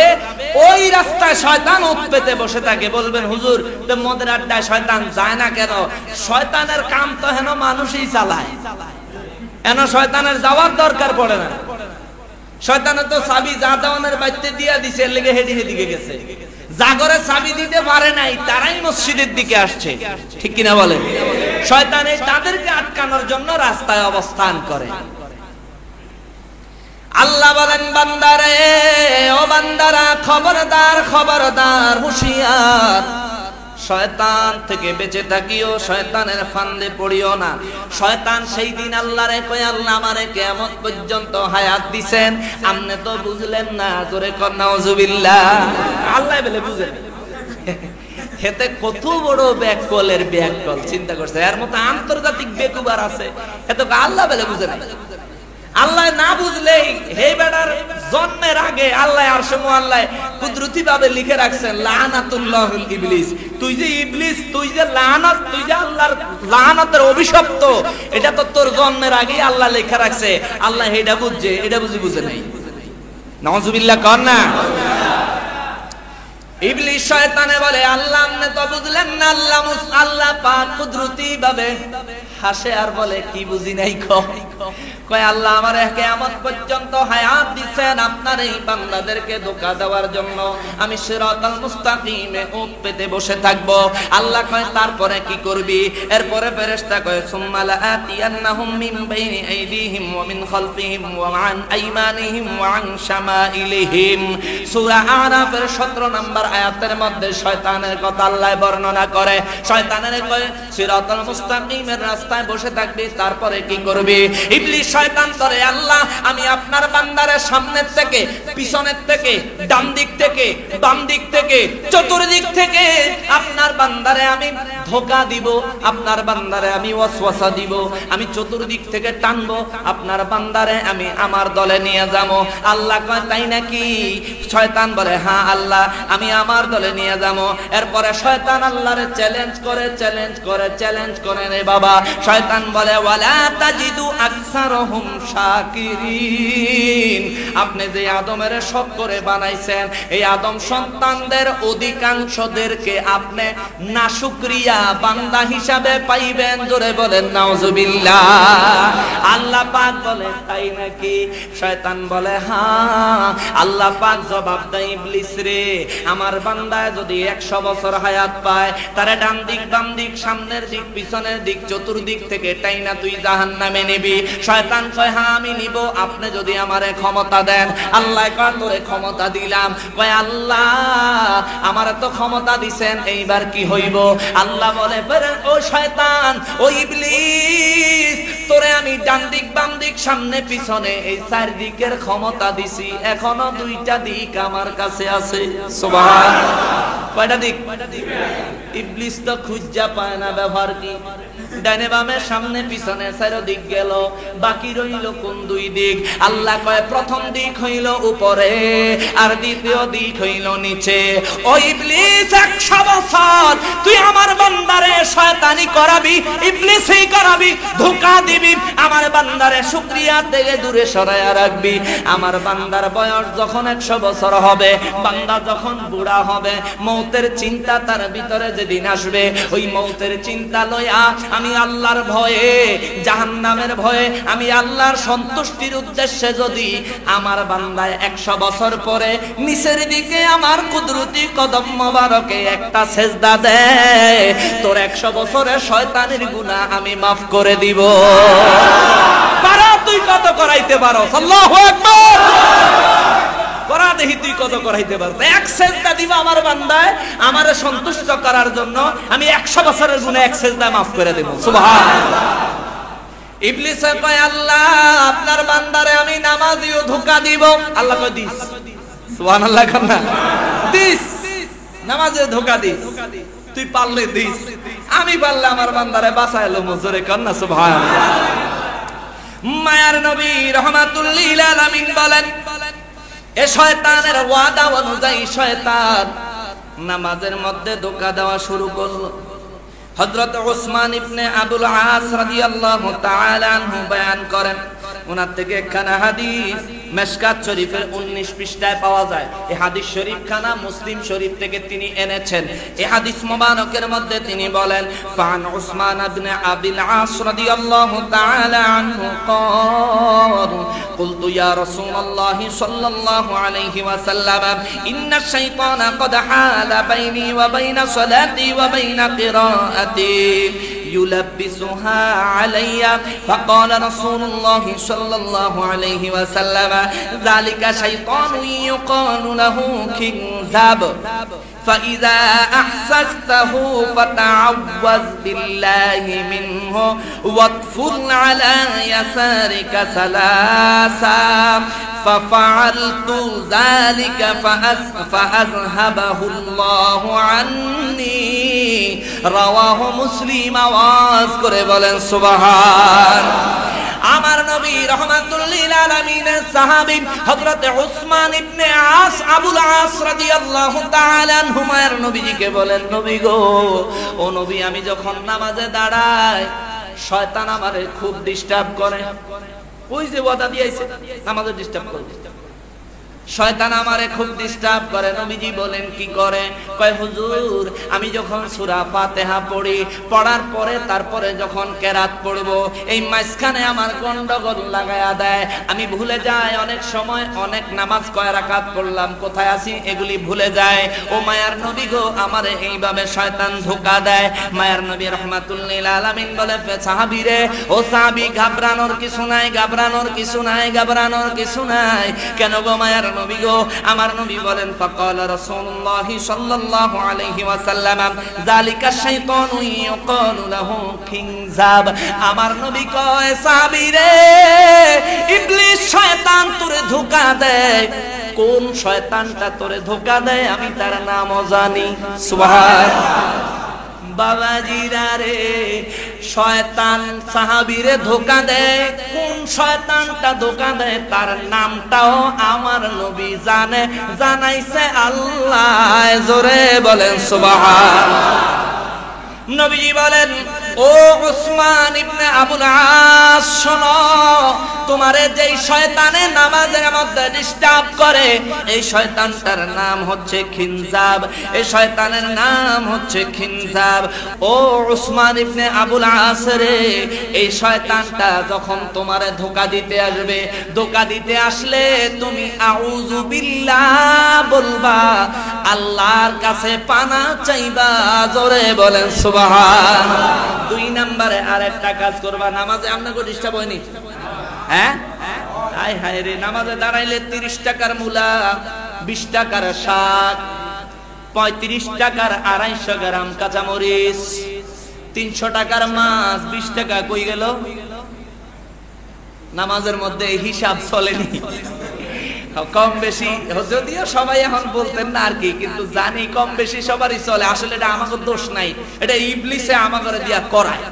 ওই রাস্তায় শয়তান ওত পেতে বসে থাকে। বলবেন হুজুর, তো মদের আড্ডায় শয়তান যায় না কেন? শয়তানের কাম তো হেন মানুষই চালায়, এন শয়তানের যাওয়ার দরকার পড়ে না। শয়তানের তো চাবি জাদাওয়ানের বাইতে দিয়া দিছে, এর লেগে হেডি হেদিকে গেছে। জাগরে চাবি দিতে পারে নাই, তারাই মসজিদের দিকে আসছে, ঠিক কিনা বলেন? শয়তান এই তাদেরকে আটকানোর জন্য রাস্তায় অবস্থান করে। আল্লাহ বলেন, বান্দারে, ও বান্দারা, খবরদার, হুঁশিয়ার, শয়তান থেকে বেঁচে থাকিও, শয়তানের ফান্দে পড়িও না। শয়তান সেই দিন আল্লাহরে কয়, আল্লাহ আমারে কিয়ামত পর্যন্ত হায়াত দিবেন, আপনি তো বুঝলেন না, জোরে কর নাউজুবিল্লাহ। আল্লাহ বলে বুঝেন, হেতে কত বড় ব্যাককলের ব্যাককল চিন্তা করছে, এর মতো আন্তর্জাতিক বেকুবার আছে, এত আল্লাহ বলে বুঝে না। আল্লাহ না বুঝলেই হে বেটার জন্মের আগে আল্লাহ আরশে মুআল্লায় কুদরতি ভাবে লিখে রাখছেন, লানাতুল্লাহুল ইবলিস, তুই যে ইবলিস, তুই যে লানত, তুই যে আল্লাহর লানতের অভিশপ্ত, এটা তো তোর জন্মের আগেই আল্লাহ লেখা রাখছে। আল্লাহ এটা বুঝছে, এটা বুঝে নাই। নাউজুবিল্লাহ কর না। ইবলিস শয়তানে বলে, আল্লাহ আপনি তো বুঝলেন না। আল্লাহ পাক কুদরতি ভাবে হাসে আর বলে, কি বুঝি নাই? কয় আল্লাহ আমারে কিয়ামত পর্যন্ত হায়াত দিবেন আপনার এই বান্দাদেরকে ধোঁকা দেওয়ার জন্য। আমি সিরাতাল মুস্তাকিমে ওত পেতে বসে থাকব। আল্লাহ কয় তারপরে কি করবি? এরপরে ফেরেশতা কয়, সুম্মা লাআতিয়ান্নাহুম মিন বাইনি আইদিহিম ওয়া মিন খালফিহিম ওয়া আন আইমানিহিম ওয়া আন শামাইলিহিম। সূরা আরাফের 17 নম্বর আয়াতের মধ্যে শয়তানের কথা আল্লাহ বর্ণনা করে। শয়তানের কয় সিরাতাল মুস্তাকিমের রাস্তায় বসে থাকবি, তারপরে কি করবি? ইবলিস শয়তান করে, আল্লাহ আমি আপনার বান্দারের সামনের থেকে, পিছনের থেকে, ডান দিক থেকে, বাম দিক থেকে, চতুর্দিক থেকে আপনার বান্দারে আমি ধোঁকা দিব, আপনার বান্দারে আমি ওয়াসওয়াসা দিব, আমি চতুর্দিক থেকে টানবো, আপনার বান্দারে আমি আমার দলে নিয়ে যাবো। আল্লাহ কয় তাই নাকি? শয়তান বলে, হ্যাঁ আল্লাহ আমি আমার দলে নিয়ে যাবো। এরপরে শয়তান আল্লাহরে চ্যালেঞ্জ করে রে বাবা। শয়তান বলে, ওয়ালা তাজিদু আকসারহুম শাকিরিন, আপনি যে আদমের শখ করে বানাইছেন, এই আদম সন্তানদের অধিকাংশদেরকে আপনি নাশুকরিয়া বান্দা হিসাবে পাইবেন, জোরে বলেন নাউজুবিল্লাহ। আল্লাহ পাক বলে, তাই নাকি? শয়তান বলে, হ্যাঁ। আল্লাহ পাক জবাব দেয়, ইবলিস রে, আমার বান্দায় যদি 100 বছর হায়াত পায়, তারে ডান দিক বাম দিক সামনের দিক পিছনের দিক চতুর্দিক থেকে টাইনা তুই জাহান্নামে নিবি। শয়তান কয়, হ্যাঁ আমি নিব, আপনি যদি আমারে ক্ষমতা দেন। আল্লাহ কয়, তোরে ক্ষমতা দিলাম। কয়, আল্লাহ আমারে তো ক্ষমতা দিছেন, এইবার কি হইব? আল্লাহ বলে, ও শয়তান, ও ইবলিস, তোরে আমি ডান দিক বাম দিক সামনে পিছনে এই 4 দিকের ক্ষমতা দিছি, এখনো 2টা দিক আমার কাছে আছে। সুবহানাল্লাহ। কয়টা দিক? ইবলিস তো খুঁজা পায় না, ব্যবহার কি? ডানে বামে সামনে পিছনে 4 দিক গেল, বাকি রইল কোন 2 দিক? আল্লাহ কয়, প্রথম দিক হইল উপরে আর দ্বিতীয় দিক হইল নিচে। ও ইবলিস, 100 বছর তুই আমার বান্দারে শয়তানি করাবি, ইবলিসই করাবি, ধোঁকা দিবি, আমার বান্দারে শুকরিয়া থেকে দূরে সরায়া রাখবি। আমার বান্দার বয়স যখন 100 বছর হবে, বান্দা যখন বুড়া হবে, মৌতের চিন্তা তার ভিতরে যেদিন আসবে, ওই মৌতের চিন্তা লইয়া আমি আল্লাহর ভয়ে, জাহান্নামের ভয়ে, আমি আল্লাহর সন্তুষ্টির উদ্দেশ্যে যদি আমার বান্দায় 100 বছর পরে নিচের দিকে আমার কুদরতি কদম মোবারকে একটা সেজদা দেয়, তোর 100 বছরের শয়তানের গুনাহ আমি মাফ করে দিব। পারা তুই কত করাইতে পারো? আল্লাহু আকবার। করা দেখি তুই কত করাইতে পারো। এক সেজদা দিব আমার বান্দায় আমারে সন্তুষ্ট করার জন্য, আমি 100 বছরের গুনাহ এক সেজদা মাফ করে দেব। সুবহানাল্লাহ। ইবলিস কয় আল্লাহ আপনার বান্দারে আমি নামাজিও ধোঁকা দিব। আল্লাহ কয় দিস। সুবহানাল্লাহ কান্না দিস, নামাজে ধোঁকা দিস, তুই পারলে দিস, আমি পারলে আমার বান্দারে বাঁচাইলো মজুরে কান্না। সুবহানাল্লাহ। মায়ার নবী রাহমাতুল লিল আলামিন বলেন, এ শয়তানের ওয়াদা অনুযায়ী শয়তান নামাজের মধ্যে ধোঁকা দেওয়া শুরু করলো। হযরত উসমান ইবনে আবুল আস রাদিয়াল্লাহু তাআলা আনহু বয়ান করেন, ওনার থেকে একখানা হাদিস মিশকাত শরীফের 19 পৃষ্ঠায় পাওয়া যায়। এই হাদিস শরীফ খানা মুসলিম শরীফ থেকে তিনি এনেছেন। এই হাদিস মোবারকের মধ্যে তিনি বলেন, ফান উসমান ইবনে আবিল আস রাদিয়াল্লাহু তাআলা আনহু قال قلت يا رسول الله صلى الله عليه وسلم إن الشيطان قد حال بيني وبين صلاتي وبين قراءتي يلبسها علي فقال رسول الله صلى الله عليه وسلم ذلك شيطان يقال له كنزاب فإذا أحسسته فتعوذ بالله منه واطفل على يسارك ثلاثا ففعلت ذلك فأذهبه الله عني رواه مسلم আওয়াজ করে বলেন সুবহান। আমার নবী রাহমাতুল লিল আলামিনের সাহাবী হযরত উসমান ইবনে আস আবুল আস রাদিয়াল্লাহু তাআলা আনহু মায়ের নবীজিকে বলেন, নবী গো, ও নবী, আমি যখন নামাজে দাঁড়াই শয়তান আমারে খুব ডিস্টার্ব করে। ওই যে ওয়াদা দিয়েছে নামাজে ডিস্টার্ব করে, শয়তান আমারে খুব ডিস্টার্ব করে। নবীজি বলেন কি করে? কয় হুজুর, আমি যখন সূরা ফাতিহা পড়ি, পড়ার পরে তারপরে যখন কেরাত পড়ব, এই মাঝখানে আমার গন্ডগোল লাগায়া দেয়, আমি ভুলে যাই অনেক সময় অনেক নামাজ কয় রাকাত পড়লাম, কোথায় আছি এগুলি ভুলে যায়। ও মায়ার নবী গো, আমারে এইভাবে শয়তান ধোঁকা দেয়। মায়ার নবী রাহমাতুল লিল আলামিন বলে, সাহাবী রে, ও সাহাবী, ঘাবড়ানোর কিছু নাই, ঘাবড়ানোর কিছু নাই, ঘাবড়ানোর কিছু নাই। কেন গো মায়ার নবী গো? আমার নবী বলেন, ফাকাল রাসূলুল্লাহ সাল্লাল্লাহু আলাইহি ওয়াসাল্লাম যালিকা শাইতানু ইয়াকালু লাহু কিনজাব। আমার নবী কয়, সাহাবী রে, ইবলিস শয়তান তোরে ধোঁকা দেয়। কোন শয়তানটা তোরে ধোঁকা দেয় আমি তার নামও জানি। সুবহানাল্লাহ। বাবাজিরা রে, শয়তান সাহাবীরে ধোঁকা দেয়, কোন শয়তানটা ধোঁকা দেয় তার নামটাও আমার নবী জানে, জানাইছে আল্লাহ। জোরে বলেন সুবহানাল্লাহ। নবীজি বলেন, ও উসমান ইবনে আবুল আস, শোনো, তোমারে যেই শয়তানে নামাজের মধ্যে ডিস্টার্ব করে, এই শয়তানটার নাম হচ্ছে খিনজাব। এই শয়তানের নাম হচ্ছে খিনজাব। ও উসমান ইবনে আবুল আস রে, এই শয়তানটা যখন তোমারে ধোঁকা দিতে আসবে, ধোঁকা দিতে আসলে তুমি আউযু বিল্লাহ বলবা, আল্লাহর কাছে পানা চাইবা। জোরে বলেন সুবহানাল্লাহ। 2 নম্বরে আরেকটা কাজ করবা, নামাজে আপনাকে ডিস্টার্ব হয়নি? হ্যাঁ, হায় হায় রে, নামাজে দাঁড়াইলে 30 টাকার মূলা, 20 টাকার শাক, 35 টাকার 250 গ্রাম কাঁচামরিচ, 300 টাকার মাছ, 20 টাকা কই গেল? নামাজের মধ্যে হিসাব চলেনি। কম বেশি যদিও সবাই এখন বলতেন না আর কি, কিন্তু জানি কম বেশি সবারই চলে। আসলে এটা আমাদের দোষ নাই, এটা ইবলিসে আমাদের দিয়া করায়,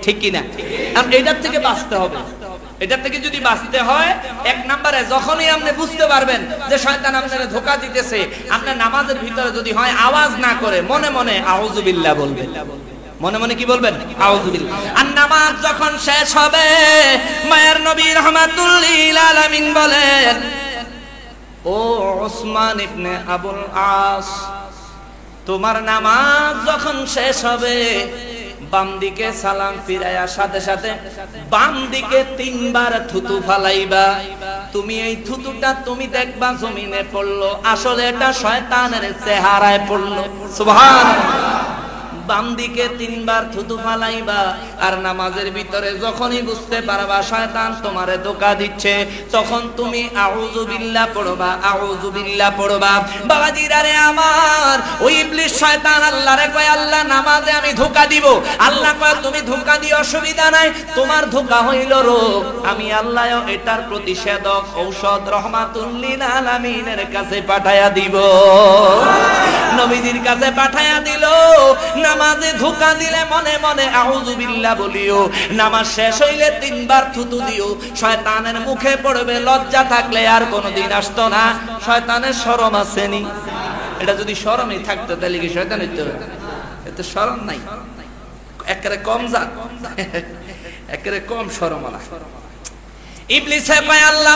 ঠিক কিনা? এটার থেকে বাঁচতে হবে। এটার থেকে যদি বাঁচতে হয়, 1 নম্বরে যখনই আপনি বুঝতে পারবেন যে শয়তান আপনাকে ধোঁকা দিতেছে, আপনার নামাজের ভিতরে যদি হয় আওয়াজ না করে মনে মনে আউযু বিল্লাহ বলবেন। মনে মনে কি বলবেন? আউযুবিল্লাহ। আর নামাজ যখন শেষ হবে, মায়ের নবী রাহমাতুল লিল আলামিন বলেন, ও ওসমান ইবনে আবুল আস, তোমার নামাজ যখন শেষ হবে, বাম দিকে সালাম ফিরাইয়া সাথে সাথে বাম দিকে 3 বার থুতু ফালাইবা। তুমি এই থুতুটা তুমি দেখবা জমিনে পড়লো, আসলে এটা শয়তানের চেহারায় পড়লো। সুবহানাল্লাহ। বাম দিকে 3 বার থুতু ফালাইবা। আর নামাজের ভিতরে যখনই বুঝতে পারবা শয়তান তোমারে ধোঁকা দিচ্ছে, তখন তুমি আউযু বিল্লাহ পড়বা, আউযু বিল্লাহ পড়বা। বাবাজিরা রে আমার, ওই ইবলিস শয়তান আল্লাহরে কয়, আল্লাহ নামাজে আমি ধোঁকা দিব। আল্লাহ কয়, তুমি ধোঁকা দিও, অসুবিধা নাই, তোমার ধোঁকা হইল রোগ, আমি আল্লাহ এটার প্রতিষেধক ঔষধ রহমাতুল লিল আলামিনের কাছে পাঠায়া দিব। নবীজির কাছে পাঠায়া দিল। নামাজে ধোঁকা দিলে মনে মনে আউযু বিল্লাহ বলিও, নামাজ শেষ হইলে 3 বার থুতু দিও। শয়তানের মুখে পড়বে, লজ্জা থাকলে আর কোনোদিন আসতো না। শয়তানের শরম আসেনি? এটা যদি শরমই থাকতো তাহলে কি শয়তান হইতো? এত শরম নাই, একেবারে কম জাত, একেবারে কম শরমওয়ালা। ইবলিসে কয়, আল্লাহ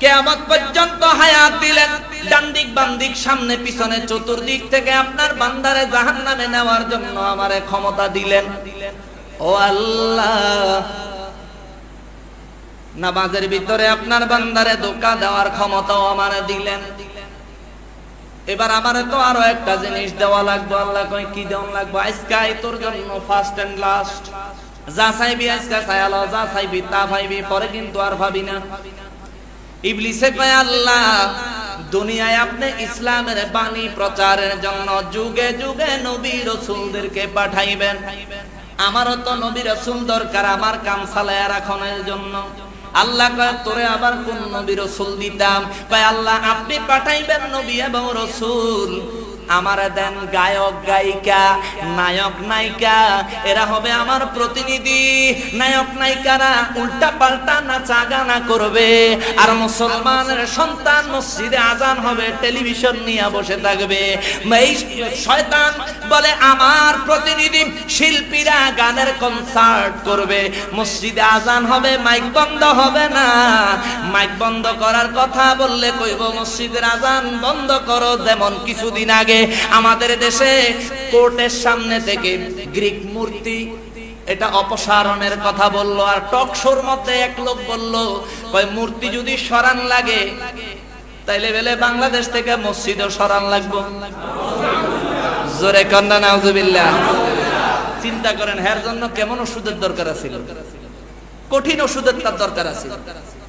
কিয়ামত পর্যন্ত হায়াত দিলেন, ডান দিক বাম দিক সামনে পিছনে চতুর্দিক থেকে আপনার বান্দারে জাহান্নামে নেওয়ার জন্য আমারে ক্ষমতা দিলেন। ও আল্লাহ, নামাজের ভিতরে আপনার বান্দারে ধোঁকা দেওয়ার ক্ষমতাও আমারে দিলেন, এবার আমারে তো আরো একটা জিনিস দেওয়া লাগবে। আল্লাহ কয়, কি দেওয়া লাগবে? আজকাই তোর জন্য ফার্স্ট এন্ড লাস্ট, যা চাইবি আজকে চাইলো, যা চাইবি তা পাইবি, পরে কিন্তু আর ভাবি না। ইবলিসে কয়, আল্লাহ দুনিয়ায় আপনি ইসলামের বাণী প্রচারের জন্য যুগে যুগে নবী রাসূলদেরকে পাঠাইবেন, আমারও তো নবী রাসূল দরকার আমার কাম চালায়া রাখনের জন্য। আল্লাহ কয়, তোরে আবার কোন নবী রাসূল দিতাম? কয়, আল্লাহ আপনি পাঠাইবেন নবী এবং রাসূল, আমারে দেন গায়ক গায়িকা, নায়ক নায়িকা, এরা হবে আমার প্রতিনিধি। নায়ক নায়িকারা উল্টা পাল্টা নাচা গানা করবে, আর মুসলমানের সন্তান মসজিদে আজান হবে, টেলিভিশন নিয়ে বসে থাকবে। এই শয়তান বলে, আমার প্রতিনিধি শিল্পীরা গানের কনসার্ট করবে, মসজিদে আজান হবে, মাইক বন্ধ হবে না। মাইক বন্ধ করার কথা বললে কইব মসজিদের আজান বন্ধ করো। যেমন কিছুদিন আগে আমাদের দেশে কোর্টের সামনে থেকে গ্রিক মূর্তি এটা অপসারণের কথা বললো, আর টক শোর মধ্যে এক লোক বললো, কয় মূর্তি যদি সরান লাগে তাইলে বেলে বাংলাদেশ থেকে মসজিদও সরান লাগবো। জোরে কন্যা নাউজুবিল্লাহ। চিন্তা করেন, এর জন্য কেমন ওষুধের দরকার আছে? কঠিন ওষুধের তার দরকার আছে।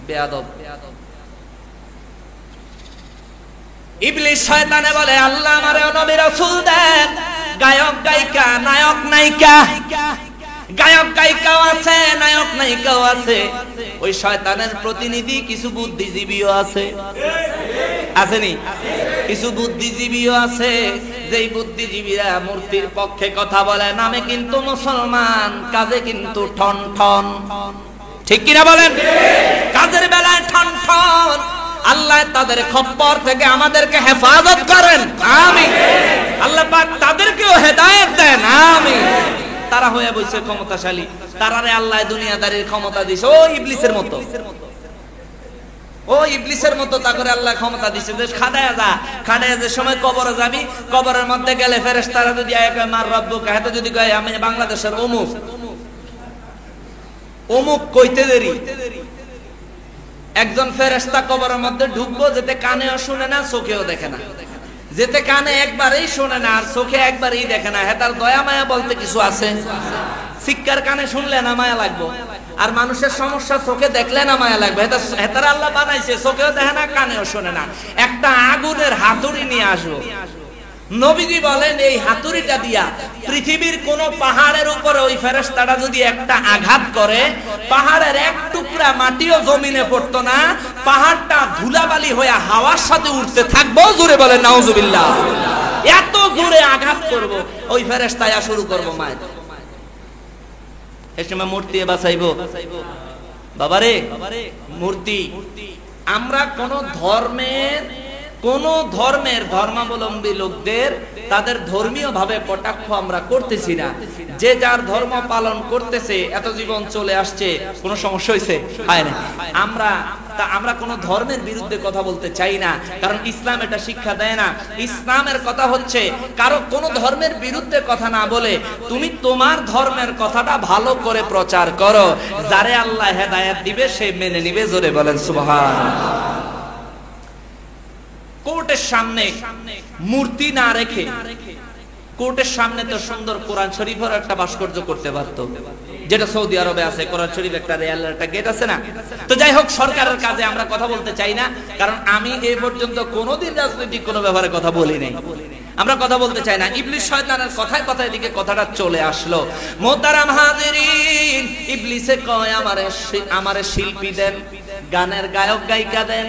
বেয়াদব। ইবলিস শয়তানে বলে, আল্লাহ আমারে নবী রাসূল দেন, গায়ক গায়িকা, নায়ক নায়িকা, গায়ক গায়িকাও আছে, নায়ক নায়িকাও আছে। ওই শয়তানের প্রতিনিধি কিছু বুদ্ধিজীবীও আছে, আসেনি? কিছু বুদ্ধিজীবীও আছে, যেই বুদ্ধিজীবীরা মূর্তির পক্ষে কথা বলে, নামে কিন্তু মুসলমান, কাজে কিন্তু ঠন ঠন। ঠিক কিনা বলেন? কাজের বেলায় ঠন ঠন। আল্লাহ তাদের খপ্পর থেকে আমাদেরকে হেফাজত করেন, আমিন। আল্লাহ পাক তাদেরকেও হেদায়েত দেন, আমিন। তারা হয়ে বসে ক্ষমতাশালী, তারারে আল্লাহ দুনিয়াদারির ক্ষমতা দিয়েছে। ও ইবলিসের মতো, ও ইবলিসের মতো তা করে আল্লাহ ক্ষমতা দিয়েছে যে খাদায়া যা, খাদায়া যে সময় কবরে যাবি, কবরের মধ্যে গেলে ফেরেশতারা যদি আয় কয় মার রব্বুকা, হেতে যদি কয় আমি বাংলাদেশের অমুক, অমুক কইতে দেরি। একজন ফেরেশতা কবরের মধ্যে ঢুকবো, যেতে কানেও শুনে না, চোখেও দেখে না, যেতে কানে একবারই শুনে না আর চোখে একবারই দেখে না। হেতার দয়া মায়া বলতে কিছু আছে? শিক্ষার কানে শুনলে না মায়া লাগবো, আর মানুষের সমস্যা চোখে দেখলে না মায়া লাগবে। হেতার আল্লাহ বানাইছে, চোখেও দেখে না, কানেও শুনে না। একটা আগুনের হাতুড়ি নিয়ে আসবো, নবীজি বলেন এই হাতুড়িটা দিয়া পৃথিবীর কোন পাহাড়ের উপরে ওই ফেরেশতাটা যদি একটা আঘাত করে, পাহাড়ের এক টুকরা মাটিও জমিনে পড়তো না, পাহাড়টা ধুলাবালি হয়ে হাওয়ার সাথে উঠতে থাকবো। জোরে বলেন নাউজুবিল্লাহ। এত জোরে আঘাত করব, ওই ফেরেশতায়া শুরু করবো মায়ের। এই সময় মূর্তি বাঁচাইবো। বাবারে মূর্তি, আমরা কোন ধর্মের ধর্মাবলম্বী লোকদের তাদের ধর্মীয় ভাবে কটাক্ষ আমরা করতেছি না। যে যার ধর্ম পালন করতেছে, এত জীবন চলে আসছে, কোনো সমস্যা হয়েছে? হয় না। আমরা কোন ধর্মের বিরুদ্ধে কথা বলতে চাই না, কারণ ইসলাম এটা শিক্ষা দেয় না। ইসলামের কথা হচ্ছে কারো কোন ধর্মের বিরুদ্ধে কথা না বলে তুমি তোমার ধর্মের কথাটা ভালো করে প্রচার করো, যারে আল্লাহ হেদায়েত দিবে সে মেনে নিবে। জোরে বলেন সুবহানাল্লাহ। কোর্টের সামনে মূর্তি না রেখে কোর্টের সামনে তো সুন্দর কোরআন শরীফের একটা ভাস্কর্য করতে পারতো, যেটা সৌদি আরবে আছে। কোরআন শরীফ একটা রেয়ালের একটা গেট আছে না? তো যাই হোক, সরকারের কাজে আমরা কথা বলতে চাই না, কারণ আমি এই পর্যন্ত কোনোদিন রাজনৈতিক কোনো ব্যাপারে কথা বলি নাই। আমরা কথা বলতে চাই না। ইবলিস শয়তানের কথায় কথায় দিকে কথাটা চলে আসলো। মোহতারাম হাজিরিন, ইবলিসে কয় আমারে শিল্পী দেন, গানের গায়ক গায়িকা দেন,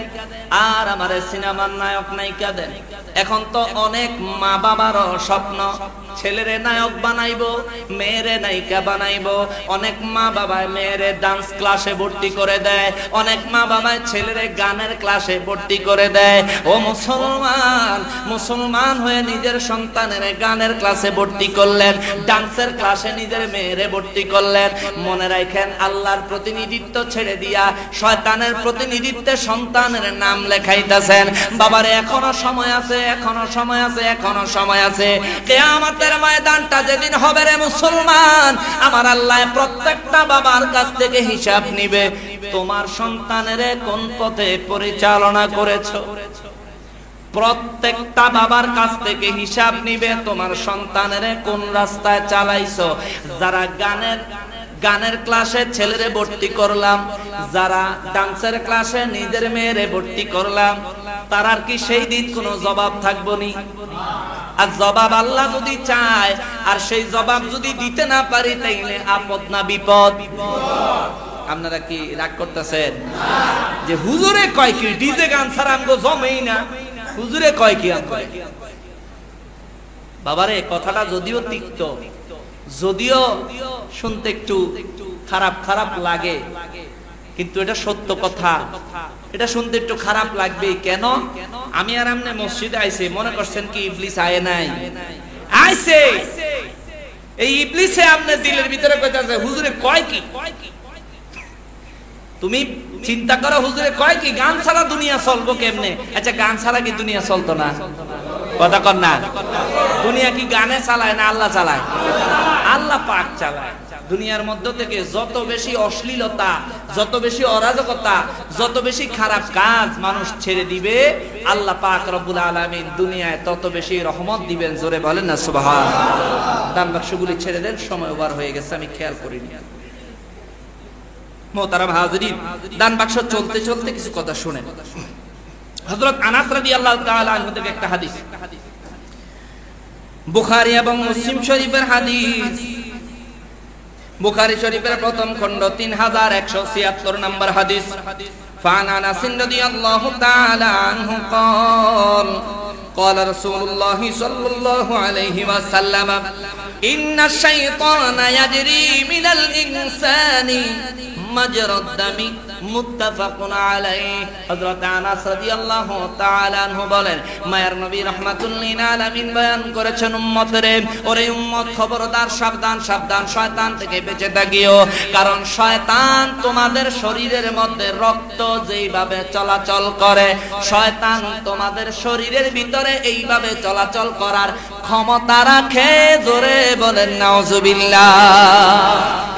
আর আমারে সিনেমার নায়ক নায়িকা দেন। এখন তো অনেক মা বাবারও স্বপ্ন ছেলেরে নায়ক বানাইবো, মেয়েরে নায়িকা বানাইবো। অনেক মা বাবা মেয়েরে ডান্স ক্লাসে ভর্তি করে দেয়, অনেক মা বাবা ছেলেরে গানের ক্লাসে ভর্তি করে দেয়। ও মুসলমান হয়ে নিজের সন্তানের গানের ক্লাসে ভর্তি করলেন, ডান্সের ক্লাসে নিজের মেয়েরে ভর্তি করলেন। মনে রাখেন, আল্লাহর প্রতিনিধিত্ব ছেড়ে দিয়া শয়তানের প্রতিনিধিত্বে সন্তানের নাম লেখাইতেছেন। বাবারে এখনো সময় আছে, এখনো সময় আছে, এখনো সময় আছে। কিয়ামতের ময়দানটা যেদিন হবে রে মুসলমান, আমার আল্লাহ প্রত্যেকটা বাবার কাছ থেকে হিসাব নিবে, তোমার সন্তানের কোন পথে পরিচালনা করেছো। প্রত্যেকটা বাবার কাছ থেকে হিসাব নিবে, তোমার সন্তানের কোন রাস্তায় চালাইছো। যারা গানের ক্লাসে ছেলেরে ভর্তি করলাম, যারা ডান্সের ক্লাসে নিজের মেয়েরে ভর্তি করলাম, তারার কি সেই দিন কোনো জবাব থাকবো নি? আর জবাব আল্লাহ যদি চায়, আর সেই জবাব যদি দিতে না পারি, তাইলে আপদ না বিপদ? আপনারা কি রাগ করতেছেন যে হুজুরে কয় কি ডিজে গান ছাড়া আমগো জমেই না? হুজুরে কয় কি আমগো? বাবারে, কথাটা যদিও তিক্ত, যদিও শুনতে একটু খারাপ খারাপ লাগে, কিন্তু এটা সত্য কথা। এটা শুনতে একটু খারাপ লাগবে কেন? আমি আর আমনে মসজিদে আইছে, মনে করছেন কি ইবলিস আয় নাই? আইছে। এই ইবলিসে আমনে দিলের ভিতরে কইতাছে হুজুরে কয় কি? তুমি চিন্তা করো, হুজুরে কয় কি? গান ছাড়া দুনিয়া চলবো কেমনে? আচ্ছা, গান ছাড়া কি দুনিয়া চলতো না? কথা কর না। দুনিয়া কি গানে চালায় না আল্লাহ চালায়? আল্লাহ পাক চালায়। দুনিয়ার মধ্য থেকে যত বেশি অশ্লীলতা, যত বেশি অরাজকতা, যত বেশি খারাপ কাজ মানুষ ছেড়ে দিবে, আল্লাহ পাক রব্বুল আলামিন দুনিয়ায় তত বেশি রহমত দিবেন। জোরে বলেন না সুবহানাল্লাহ। দান বাক্সগুলি ছেড়ে দেন, সময় ওভার হয়ে গেছে, আমি খেয়াল করিনি। মোহতারাম হাজিরিন, দান বাক্স চলতে চলতে কিছু কথা শুনেন। হযরত আনাস রাদিয়াল্লাহু তাআলা আনহু থেকে একটা হাদিস, বুখারী এবং মুসলিম শরীফের হাদিস। বুখারী শরীফের প্রথম খণ্ড 3176 নম্বর হাদিস। ফান আনাস রাদিয়াল্লাহু তাআলা আনহু قال قال رسول الله صلى الله عليه وسلم إن الشيطان يجري من الإنسان مجرى الدم মুত্তাফাকুন আলাইহি। হযরত আনাস রাদিয়াল্লাহু তাআলা আনহু বলেন, মায়ের নবী রাহমাতুল লিল আলামিন বয়ান করেছেন, উম্মতরে, ওরে উম্মত খবরদার, সাবধান সাবধান, শয়তান থেকে বেঁচে থাকিও। কারণ শয়তান তোমাদের শরীরের মধ্যে রক্ত যেইভাবে চলাচল করে, শয়তান তোমাদের শরীরের ভিতরে এইভাবে চলাচল করার ক্ষমতা রাখে। জোরে বলেন নাউজুবিল্লাহ।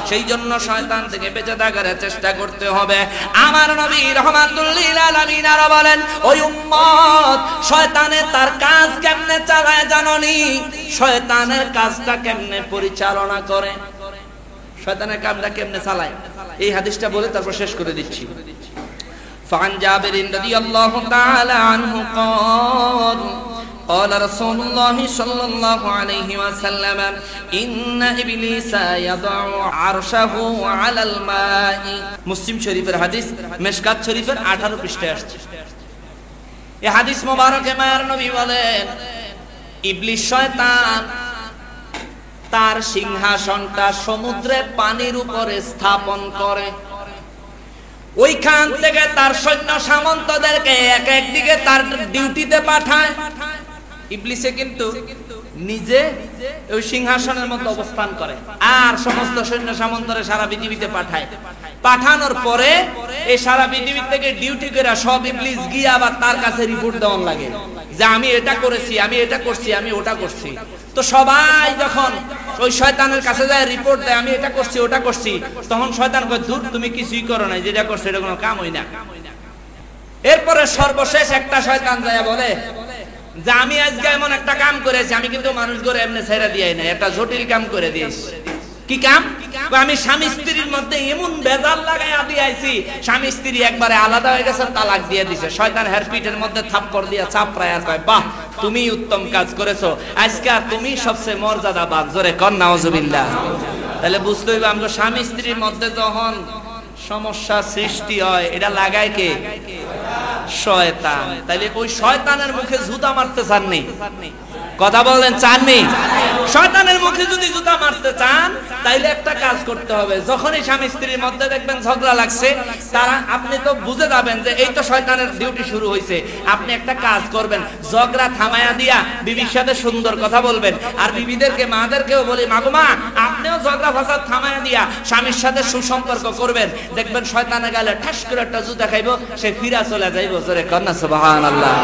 সেই জন্য শয়তান থেকে বেঁচে থাকার চেষ্টা করতে হবে। আমার নবী রাহমাতুল লিল আলামিন আরো বলেন, ওই উম্মত, শয়তানে তার কাজ কেমনে চালায় জানোনি? শয়তানের কাজটা কেমনে পরিচালনা করে, শয়তানের কাজটা কেমনে চালায়, এই হাদিসটা বলে তারপর শেষ করে দিচ্ছি। ফান জাবির রাদিয়াল্লাহু তাআলা আনহু قال قال رسول الله صلى الله عليه وسلم إن إبليس يضع عرشه على الماء। মুসলিম শরীফের হাদিস, মিশকাত শরীফের 18 পৃষ্ঠায় আসছে। এই হাদিস মোবারকে মায়ার নবী বলেন, ইবলিস শয়তান তার সিংহাসনটা সমুদ্রে পানির উপরে স্থাপন করে। ওইখান থেকে তার সৈন্য সামন্তদেরকে এক এক দিকে তার ডিউটিতে পাঠায়। ইবলিসে কিন্তু নিজে ওই সিংহাসনের মধ্যে অবস্থান করে আর সমস্ত সৈন্য সামন্তরে সারা পৃথিবীতে পাঠায়। পাঠানোর পরে এই সারা পৃথিবী থেকে ডিউটি করে সব ইবলিস গিয়ে আবার তার কাছে রিপোর্ট দেওয়ার লাগে যে আমি এটা করেছি, আমি এটা করছি, আমি ওটা করছি। তো সবাই যখন ওই শয়তানের কাছে যায় রিপোর্ট দেয় আমি এটা করছি ওটা করছি, তখন শয়তান কয় দূর তুমি কিছুই করো নাই, যেটা করছো এটা কোনো কাম হই না। এরপরে সর্বশেষ একটা শয়তান যায় বলে যে আমি আজকে এমন একটা কাম করেছি, আমি কিন্তু মানুষ করে এমনি ছেড়ে দিয়াই না, একটা জটিল কাম করে দিয়েছি। কি কাম? আমি স্বামী স্ত্রীর মধ্যে এমন বেজাল লাগাইয়া দিয়েছি, স্বামী স্ত্রী একবারে আলাদা হয়ে গেছে, তালাক দিয়ে দিছে। শয়তান হেরপিটের মধ্যে থাপ্পড় দিয়া চাপড়ায় আর কয় বাহ তুমি উত্তম কাজ করেছো, আজকে তুমি সবচেয়ে মর্যাদাবান। জোরে কর নাউজুবিল্লাহ। তাহলে বুঝতে হইবে আমরা স্বামী স্ত্রীর মধ্যে যখন সমস্যা সৃষ্টি হয় এটা লাগায় কে? শয়তান। তাইলে ওই শয়তানের মুখে জুতা মারতে চাননি? কথা বলেন চাননি? শয়তানের মুখে যদি জুতা মারতে চান তাইলে একটা কাজ করতে হবে, যখনই স্বামী স্ত্রীর মধ্যে দেখবেন ঝগড়া লাগছে, তারা আপনি তো বুঝে যাবেন যে এই তো শয়তানের ডিউটি শুরু হয়েছে। আপনি একটা কাজ করবেন, ঝগড়া থামায়া দিয়া বিবির সাথে সুন্দর কথা বলবেন। আর বিবিদেরকে মাদেরকেও বলি মাগো মা আপনিও ঝগড়া ফাসাদ থামায়া দিয়া স্বামীর সাথে সুসম্পর্ক করবেন, দেখবেন শয়তানে গেলে ঠাস করে একটা জুতা খাইবো, সে ফিরা চলে যাইবো। জোরে কন্যা সুবহানাল্লাহ।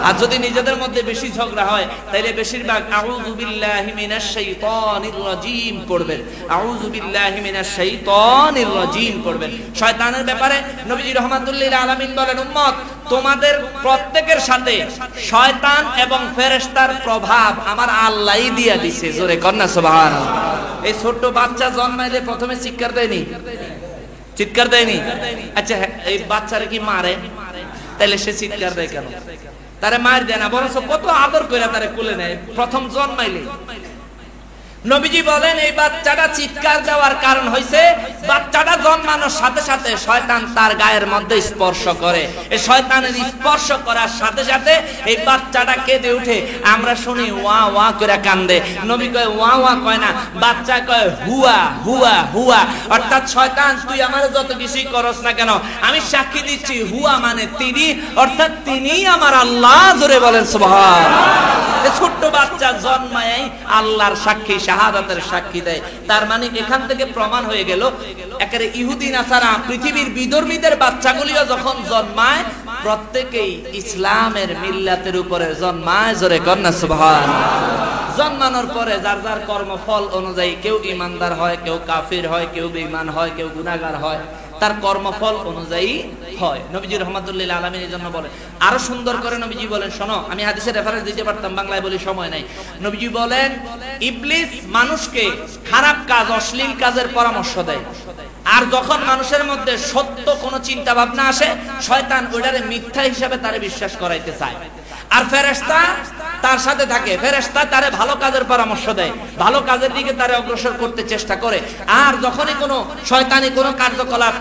আর যদি নিজেদের মধ্যে বেশি ঝগড়া হয় তাইলে বেশিরভাগ আউযু বিল্লাহি মিনাশ শাইতানির রাজিম পড়বেন, আউযু বিল্লাহি মিনাশ শাইতানির রাজিম পড়বেন। শয়তানের ব্যাপারে নবীজি রাহমাতুল লিল আলামিন বলেন উম্মত তোমাদের প্রত্যেকের সাথে শয়তান এবং ফেরেশতার প্রভাব আমার আল্লাহই দিয়া দিয়েছে। জোরে কন্যা সুবহানাল্লাহ। এই ছোট বাচ্চা জন্মাইলে প্রথমে চিৎকার দেয়নি? চিৎকার দেয়নি? আচ্ছা এই বাচ্চারে কি মারে? তাহলে সে চিৎকার দেয় কেন? তারে মার দেয় না, বরং কত আদর করে তারে কোলে নেয় প্রথম জন্মাইলে। নবীজি বলেন এই বাচ্চাটা চিৎকার দেওয়ার কারণ হইছে বাচ্চাটা জন্মানোর সাথে সাথে শয়তান তার গায়ের মধ্যে স্পর্শ করে। এই শয়তানের স্পর্শ করার সাথে সাথে এই বাচ্চাটা কেঁদে উঠে। আমরা শুনি ওয়া ওয়া করে কান্দে, নবী কয় ওয়া ওয়া কয় না, বাচ্চা কয় হুয়া হুয়া হুয়া। অর্থাৎ শয়তান তুই আমার যত কিছুই করস না কেন আমি সাক্ষী দিচ্ছি হুয়া মানে তিনি, অর্থাৎ তিনিই আমার আল্লাহ। জোরে বলেন সুবহানাল্লাহ। ছোট্ট বাচ্চা জন্মায় আল্লাহর সাক্ষী, শাহাদাতের সাক্ষী দেয়। তার মানে এখান থেকে প্রমাণ হয়ে গেল একেবারে ইহুদি নাসারা পৃথিবীর বিধর্মীদের বাচ্চাগুলিও যখন জন্মায় প্রত্যেকেই ইসলামের মিল্লাতের উপরে জন্মায়। জোরে কন্যা সুবহানাল্লাহ। জন্মানোর পরে যার যার কর্মফল অনুযায়ী কেউ ইমানদার হয়, কেউ কাফির হয়, কেউ বেঈমান হয়, কেউ গুনাহগার হয়, তার কর্মফল অনুযায়ী হয়। নবীজি রাহমাতুল লিল আলামিন এই জন্য বলেন, আরো সুন্দর করে নবীজি বলেন, শোনো আমি হাদিসের রেফারেন্স দিতে পারতাম, বাংলায় বলি সময় নাই। নবীজি বলেন ইবলিস মানুষকে খারাপ কাজ, অশ্লীল কাজের পরামর্শ দেয়। আর যখন মানুষের মধ্যে সত্য কোনো চিন্তা ভাবনা আসে শয়তান ওইটারে মিথ্যা হিসাবে তারে বিশ্বাস করাইতে চায়। আর ফেরেশতা তার সাথে থাকে, ফেরেশতা তারে ভালো কাজের পরামর্শ দেয়, ভালো কাজের দিকে তারে অগ্রসর করতে চেষ্টা করে। আর যখনই কোনো শয়তানি কোনো কার্যকলাপ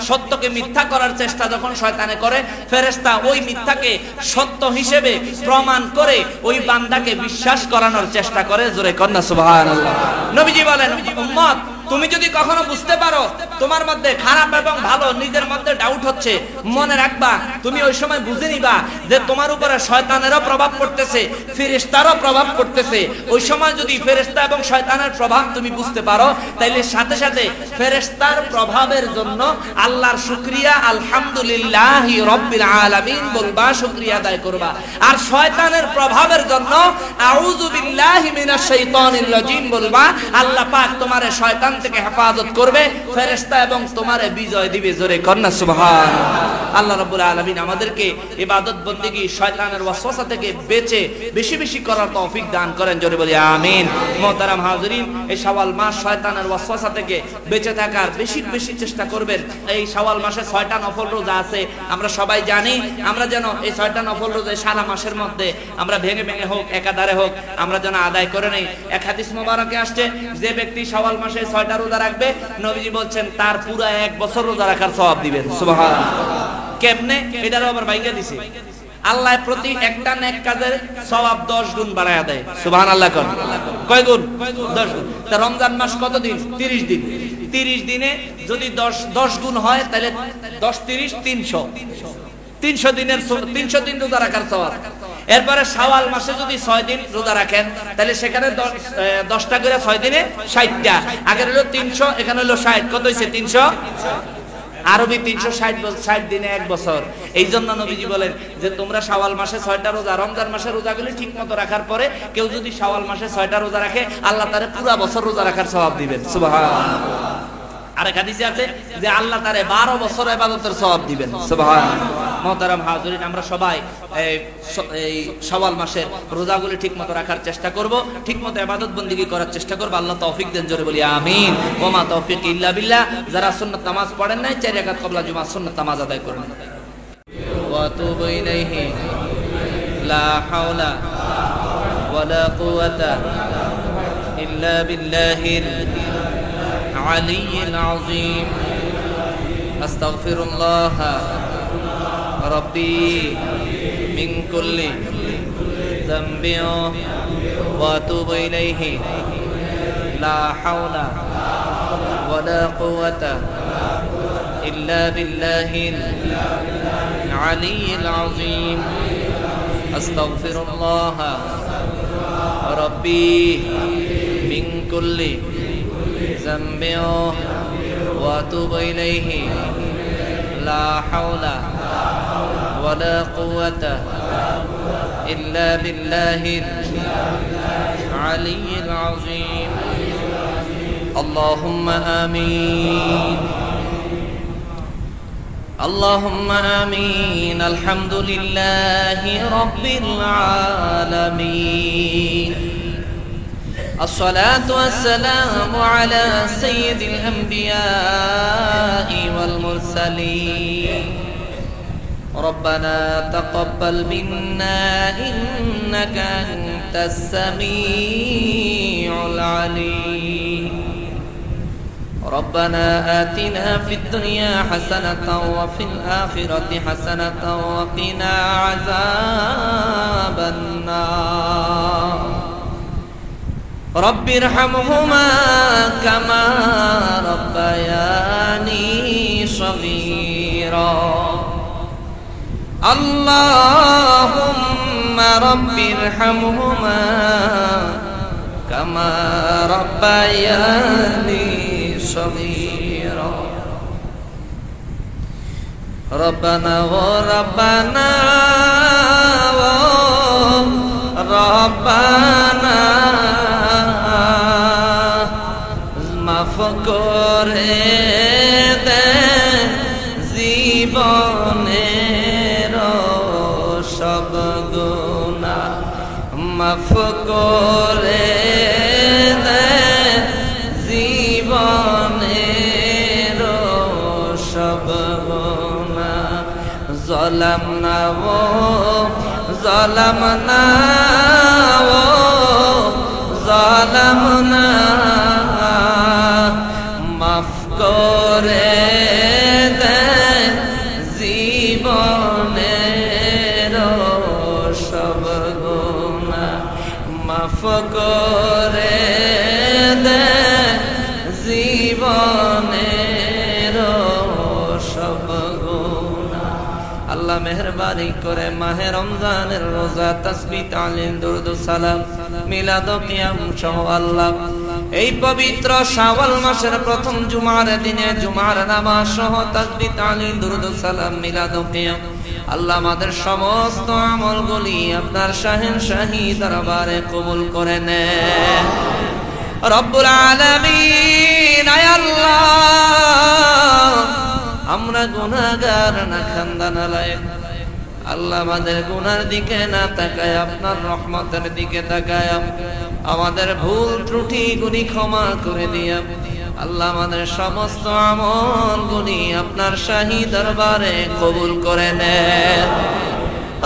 সত্যকে মিথ্যা করার চেষ্টা যখন শয়তানে করে, ফেরেশতা ওই মিথ্যাকে সত্য হিসেবে প্রমাণ করে ওই বান্দাকে বিশ্বাস করানোর চেষ্টা করে। জোরে কন্যা সুবহানাল্লাহ। নবীজি বলেন উম্মত তুমি যদি কখনো বুঝতে পারো তোমার মধ্যে খারাপ এবং ভালো নিজের মধ্যে ডাউট হচ্ছে, মনে রাখবা তুমি ওই সময় বুঝে নিবা যে তোমার উপরে শয়তানেরও প্রভাব পড়তেছে, ফেরেশতারও প্রভাব পড়তেছে। ওই সময় যদি ফেরেশতা এবং শয়তানের প্রভাব তুমি বুঝতে পারো তাইলে সাথে সাথে ফেরেশতার প্রভাবের জন্য আল্লাহর শুকরিয়া আলহামদুলিল্লাহি রাব্বিল আলামিন বলবা, শুকরিয়া আদায় করবা। আর শয়তানের প্রভাবের জন্য আউযু বিল্লাহি মিনাশ শাইতানির রাজিম বলবা। আল্লাহ পাক তোমারে শয়তান থেকে হেফাজত করবে, ফেরেশতা এবং তোমারে বিজয় দিবে। জোরে কন্যা সুবহানাল্লাহ। আল্লাহ রাব্বুল আলামিন আমাদেরকে ইবাদত বন্দেগী শয়তানের ওয়াসওয়াসা থেকে বেঁচে বেশি বেশি করার তৌফিক দান করেন। জোরে বলি আমিন। মুহতারাম হাজিরিন, এই শাওয়াল মাস শয়তানের ওয়াসওয়াসা থেকে বেঁচে থাকার বেশি বেশি চেষ্টা করবেন। এই শাওয়াল মাসে 6টা নফল রোজা আছে, আমরা সবাই জানি। আমরা যেন এই 6টা নফল রোজা সারা মাসের মধ্যে আমরা ভেঙে ভেঙে হোক একাধারে হোক আমরা যেন আদায় করে নেই। এক হাদিস মোবারকে আসছে যে ব্যক্তি শাওয়াল মাসে 6টা রোজা রাখবে নবীজি বলছেন তার পুরো 1 বছর রোজা রাখার সওয়াব দিবেন। সুবহানাল্লাহ। কেমনে? এটারও আবার বাইঙ্গা দিছে। আল্লাহ প্রতি একটা নেক কাজের সওয়াব 10 গুণ বাড়ায়া দেয়। সুবহানাল্লাহ। কোন কয় গুণ? 10 গুণ। তা রমজান মাস কত দিন? 30 দিন। 30 দিনে যদি 10 গুণ হয় তাহলে 10 30 300। 300 দিন রোজা রাখার সওয়াব। এরপরে শাওয়াল মাসে যদি 6 দিন রোজা রাখেন তাহলে সেখানে 10টা করে 6 দিনে 60টা। আগের হলো 300, এখানে হলো 60, কত হইছে 300 আরবি 360 দিনে 1 বছর। এই জন্য নবীজি বলেন যে তোমরা শাওয়াল মাসে 6টা রোজা, রমজান মাসে রোজাগুলি ঠিক মতো রাখার পরে কেউ যদি শাওয়াল মাসে 6টা রোজা রাখে আল্লাহ তারে পুরো বছর রোজা রাখার সওয়াব দিবেন। সুবহানাল্লাহ। আরেক হাদিসে আছে যে আল্লাহ তারে 12 বছর ইবাদতের সওয়াব দিবেন। সুবহানাল্লাহ। মুহতারাম হাজিরিন, আমরা সবাই এই শাওয়াল মাসের রোজাগুলি ঠিকমতো রাখার চেষ্টা করব, ঠিকমতো ইবাদত বন্দেগী করার চেষ্টা করব। আল্লাহ তৌফিক দেন, জোরে বলি আমিন। ওয়া মা তৌফিক ইল্লা বিল্লাহ। যারা সুন্নাত নামাজ পড়েন নাই 4 রাকাত ক্বাবলা জুমা সুন্নাত নামাজ আদায় করেন। ওয়া তুবু ইলাইহি লা হাওলা ওয়ালা কুওয়াতা ইল্লা বিল্লাহিল আলিয়্যিল আযীম। আস্তাগফিরুল্লাহ রব্বি মিন কুল্লি যামবিন ওয়া আতুবু ইলাইহি লা হাওলা ওয়ালা কুওয়াতা ইল্লা বিল্লাহিল আলিয়্যিল আযীম। আস্তাগফিরুল্লাহ রব্বি মিন কুল্লি যামবিন ওয়া আতুবু ইলাইহি লা হাওলা ওয়ালা কুওয়াতা ইল্লা বিল্লাহিল আলিয়্যিল আযীম। আল্লাহুম্মা আমিন। আল্লাহুম্মা আমিন। আলহামদুলিল্লাহি রাব্বিল আলামিন। الصلاة والسلام على سيد الأنبياء والمرسلين. ربنا تقبل منا إنك أنت السميع العليم. ربنا آتنا في الدنيا حسنة وفي الآخرة حسنة وقنا عذاب النار. رب ارحمهما كما ربياني صغيرا. اللهم رب ارحمهما كما ربياني صغيرا. ربنا وربنا وربنا মাফ করে দেন জীবনের সব গুনাহ, মাফ করে দেন জীবনের সব গুনাহ। জালামনা জালামনা মাফ করে দেন জীবনের সব গুনাহ, মাফ করে দেন জীবনের সব গুনাহ। আল্লাহ মেহরবানি করে মাহে রমজানের রোজা, তাসবিহ, তালিল, দুরূদ, সালাম, মিলাদ ও কিয়াম সহ আল্লাহ এই পবিত্র শাওয়াল মাসের প্রথম জুমার দিনে জুমার নামাজ সহ তাসবিহ, তালিল, দুরূদ, সালাম, মিলাদ ও কিয়াম আল্লাহ আমাদের সমস্ত আমলগুলি আপনার শাহেনশাহী দরবারে কবুল করে নেন। রব্বুল আলামিন, আয় আল্লাহ, আমরা গুনাহগার না খান্দা নালায়েক, আল্লাহ আমাদের গুনার দিকে না তাকায় আপনার রহমতের দিকে তাকায় আমাদের ভুল ত্রুটি গুলি ক্ষমা করে দিয়া আল্লাহ আমাদের সমস্ত আমল গুলি আপনার শাহী দরবারে কবুল করে নেন।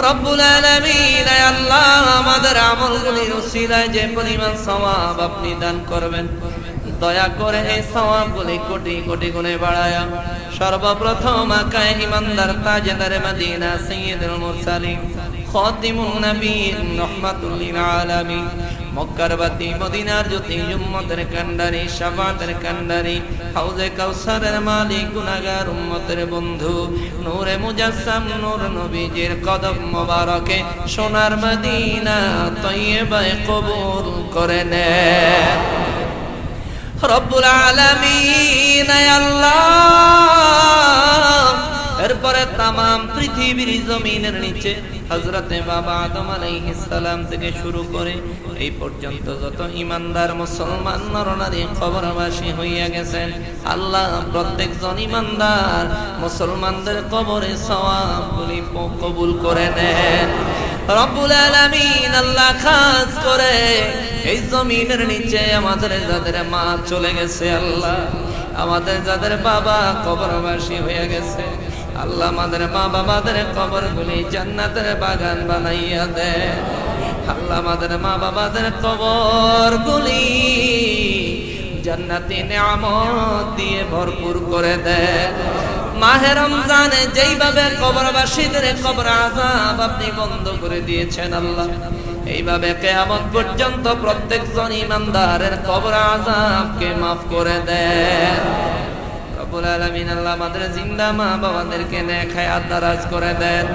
রব্বুল আলামিন, আয় আল্লাহ, আমাদের আমলগুলির উসিলায় যে পরিমাণ সওয়াব আপনি দান করবেন, দয়া করে এই সওয়াবগুলি কোটি কোটি গুণে বাড়ায়া সর্বপ্রথম আকায়ে ইমানদার তাজদারে মদিনা সাইয়্যিদুল মুরসালিন খাতিমুন নবীন রাহমাতুল লিল আলামিন মক্কার বাতি মদিনার জ্যোতি উম্মতের কান্ডারি শাফাতের কান্ডারি হাউজে কাউসারের মালিক গুনাহগার উম্মতের বন্ধু নূরে মুজাসসাম নূর নবীজির কদম মোবারকে সোনার মদিনা তয়্যিবায় কবুল করে নেন রব্বুল আলামিন আল্লাহ। এরপরে তামাম পৃথিবীর জমিনের নিচে হযরতে বাবা আদম আলাইহিস সালাম থেকে শুরু করে এই পর্যন্ত যত ঈমানদার মুসলমান নরনারী কবরবাসী হইয়া গেছেন, আল্লাহ প্রত্যেকজন ঈমানদার মুসলমানদের কবরে সওয়াবগুলি কবুল করে নেন রব্বুল আলামিন। আল্লাহ খাস করে এই জমিনের নিচে আমাদের যাদের মা চলে গেছে, আল্লাহ আমাদের যাদের বাবা কবরবাসী হয়ে গেছে, আল্লাহ আমাদের মা বাবাদের কবরগুলি জান্নাতের বাগান বানাইয়া দেন। আল্লাহ আমাদের মা বাবাদের কবরগুলি জান্নাতি নিয়ামত দিয়ে ভরপুর করে দেন। মাহে রমজানে যেইভাবে কবরবাসীদের কবর আযাব আপনি বন্ধ করে দিয়েছেন, আল্লাহ এইভাবে কিয়ামত পর্যন্ত প্রত্যেকজন ঈমানদারের কবর আযাবকে maaf করে দেন রব্বুল আলামিন। আল্লাহ আমাদের জিন্দা মা বাবাদেরকে নেক হায়াত দারাজ করে দেন।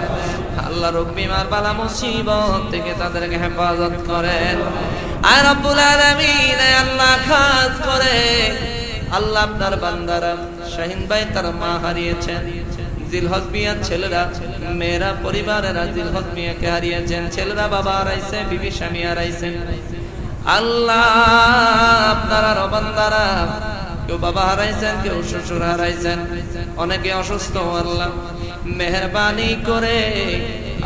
আল্লাহ রোগ বিমার বালা মুসিবত থেকে তাদেরকে হেফাজত করেন। আর রব্বুল আলামিন আল্লাহ খাস করে আল্লাহ আপনার বান্দারা শাহিন ভাই তার মা হারিয়েছেন, জিলহজ মিয়ার ছেলেরা মেয়েরা পরিবারেরা জিলহজ মিয়াকে হারিয়েছেন, ছেলেরা বাবা হারাইছে, বিবি স্বামী হারাইছেন। আল্লাহ আপনারা বান্দারা কেউ বাবা হারাইছেন, কেউ শ্বশুর হারাইছেন, অনেকে অসুস্থ, আল্লাহ মেহেরবানি করে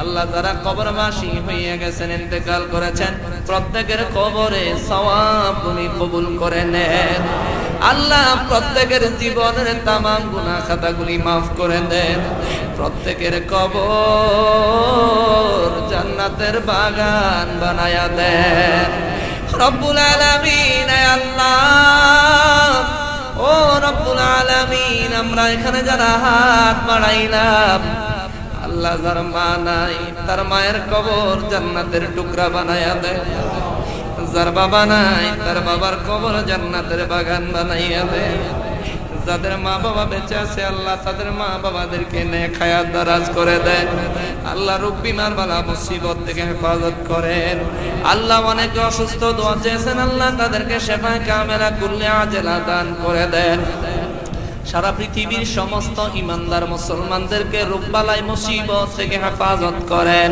আল্লাহ যারা কবরবাসী হইয়া গেছেন, ইন্তেকাল করেছেন, প্রত্যেকের কবরে সওয়াবগুলি কবুল করে নেন। আল্লাহ প্রত্যেকের জীবনের তামাম গুনাহ খাতাগুলি maaf করে দেন। প্রত্যেকের কবর জান্নাতের বাগান বানায়া দেন রব্বুল আলামিন। আল্লাহ ও রব্বুল আলামিন, আমরা এখানে যারা হাত বাড়াইলাম, আল্লাহ যার মা নাই তার মায়ের কবর জান্নাতের টুকরা বানায়া দেন। যার বাবা নাই তার বাবার কবর জান্নাতের বাগান বানাইয়া দেন। যাদের মা বাবা বেঁচে আছে, আল্লাহ তাদের মা বাবাদেরকে নেক হায়াত দারাজ করে দেন। আল্লাহ রোগ বিমার বালা মুসিবত থেকে হেফাজত করেন। আল্লাহ অনেকে অসুস্থ, দোয়া চেয়েছেন, আল্লাহ তাদেরকে শেফায়ে কামেলা কুল্লে আজেলা দান করে দেন। সারা পৃথিবীর সমস্ত ঈমানদার মুসলমানদেরকে রোগ বালাই মুসিবত থেকে হেফাজত করেন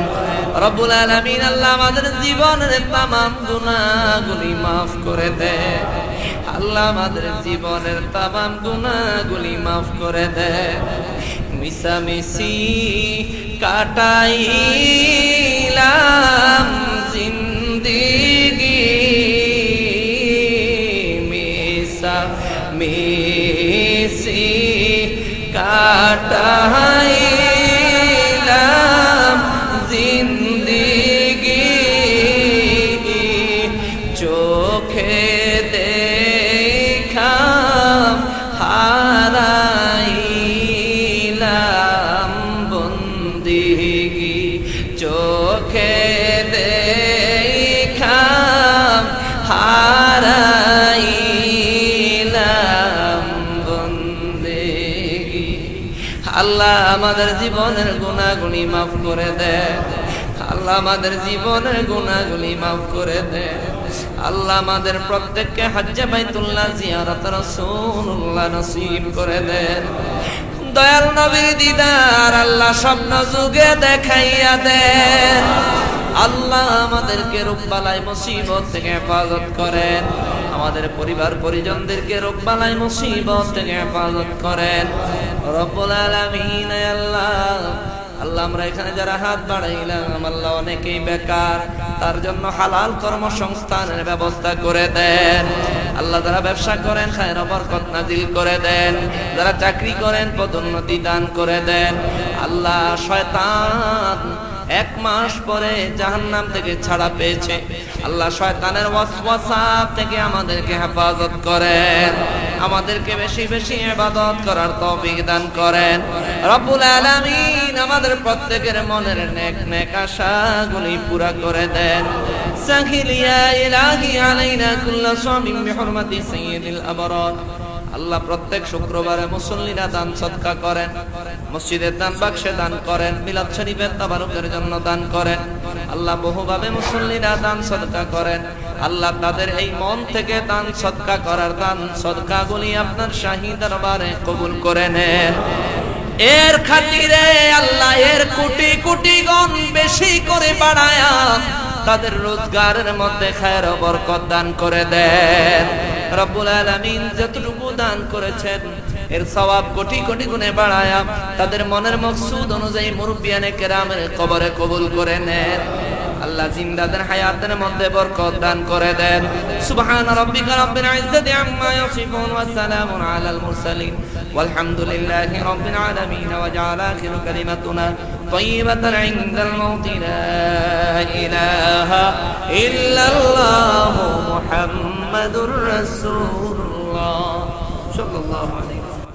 রব্বুল আলামিন। আল্লাহ আমাদের জীবনের তামাম গুনাহগুলি maaf করে দেন। আল্লাহ আমাদের জীবনের তামাম গুনাহগুলি maaf করে দেন। মিশামিশি কাটাইলাম জিন্দেগি, মিশামিশি কাটাইলাম জিন্দেগি, চোখে দেখা হারাইলাম বন্দেগি, চোখে দেখা হারাইলাম বন্দেগি। আল্লাহ আমাদের জীবনের গুনাহগুলি maaf করে দেন। আল্লাহ আমাদের জীবনের গুনাহগুলি maaf করে দেন। আল্লাহ আমাদের প্রত্যেককে হজ্জে বাইতুল্লাহ জিয়ারত রাসূলুল্লাহ নসিব করে দেন। দয়াল নবীর দিদার আল্লাহ স্বপ্ন যুগে দেখাইয়া দেন। আল্লাহ আমাদেরকে রোগ বালাই মুসিবত থেকে হেফাজত করেন। আমাদের পরিবার পরিজনদেরকে রোগ বালাই মুসিবত থেকে হেফাজত করেন রব্বুল আলামিন। আল্লাহ আল্লাহ আমরা এখানে যারা হাত বাড়াইলাম, আল্লাহ অনেকেই বেকার, তার জন্য হালাল কর্মসংস্থানের ব্যবস্থা করে দেন। আল্লাহ যারা ব্যবসা করেন খায়র বরকত নাজিল করে দেন। যারা চাকরি করেন পদোন্নতি দান করে দেন। আল্লাহ শয়তান 1 মাস পরে জাহান্নাম থেকে ছাড়া পেয়েছে। আল্লাহ শয়তানের ওয়াসওয়াসা থেকে আমাদেরকে হেফাজত করেন, আমাদেরকে বেশি বেশি ইবাদত করার তৌফিক দান করেন রব্বুল আলামিন। আমাদের প্রত্যেকের মনের নেক নেক আশাগুলি পুরা করে দেন। সাহিল ইয়া ইলাহি আলাইনা কুল্লা সাবিন বিহুরমাতি সাইয়্যিদিল আবরার। আল্লাহ প্রত্যেক শুক্রবারে মুসল্লিরা দান সদকা করেন, মসজিদের দান বাক্সে দান করেন, মিলাদ শরীফের তাবারুকের জন্য দান করেন। আল্লাহ বহুভাবে মুসল্লিরা দান সদকা করেন। আল্লাহ তাদের এই মন থেকে দান সদকা করার দান সদকাগুলি আপনার শাহী দরবারে কবুল করে নেন। এর খাতিরে আল্লাহ এর কোটি কোটি গুণ বেশি করে বাড়ায়া তাদের রোজগারের মধ্যে খায়ের ও বরকত দান করে দেন রব্বুল আলামিন। যতটুকু দান করেছেন এর সওয়াব কোটি কোটি গুণে বাড়ায়া তাদের মনের মকসুদ অনুযায়ী মুরব্বিয়ানে কেরামের কবরে কবুল করে নেন। আল্লাহ জিন্দাদের হায়াতের মধ্যে বরকত দান করে দেন। সুবহান রাব্বিকা রাব্বিল ইজ্জাতি আম্মা ইয়াসিফুন ওয়া সালামুন আলাল মুরসালিন ওয়ালহামদুলিল্লাহি রাব্বিল আলামিন। ওয়া জাআলা আখিরু কালিমাতুনা তাইয়্যিবাতান ইনদাল মাউতি লা ইলাহা ইল্লাল্লাহু মুহাম্মাদুর রাসূলুল্লাহ সাল্লাল্লাহু আলাইহি ওয়াসাল্লাম।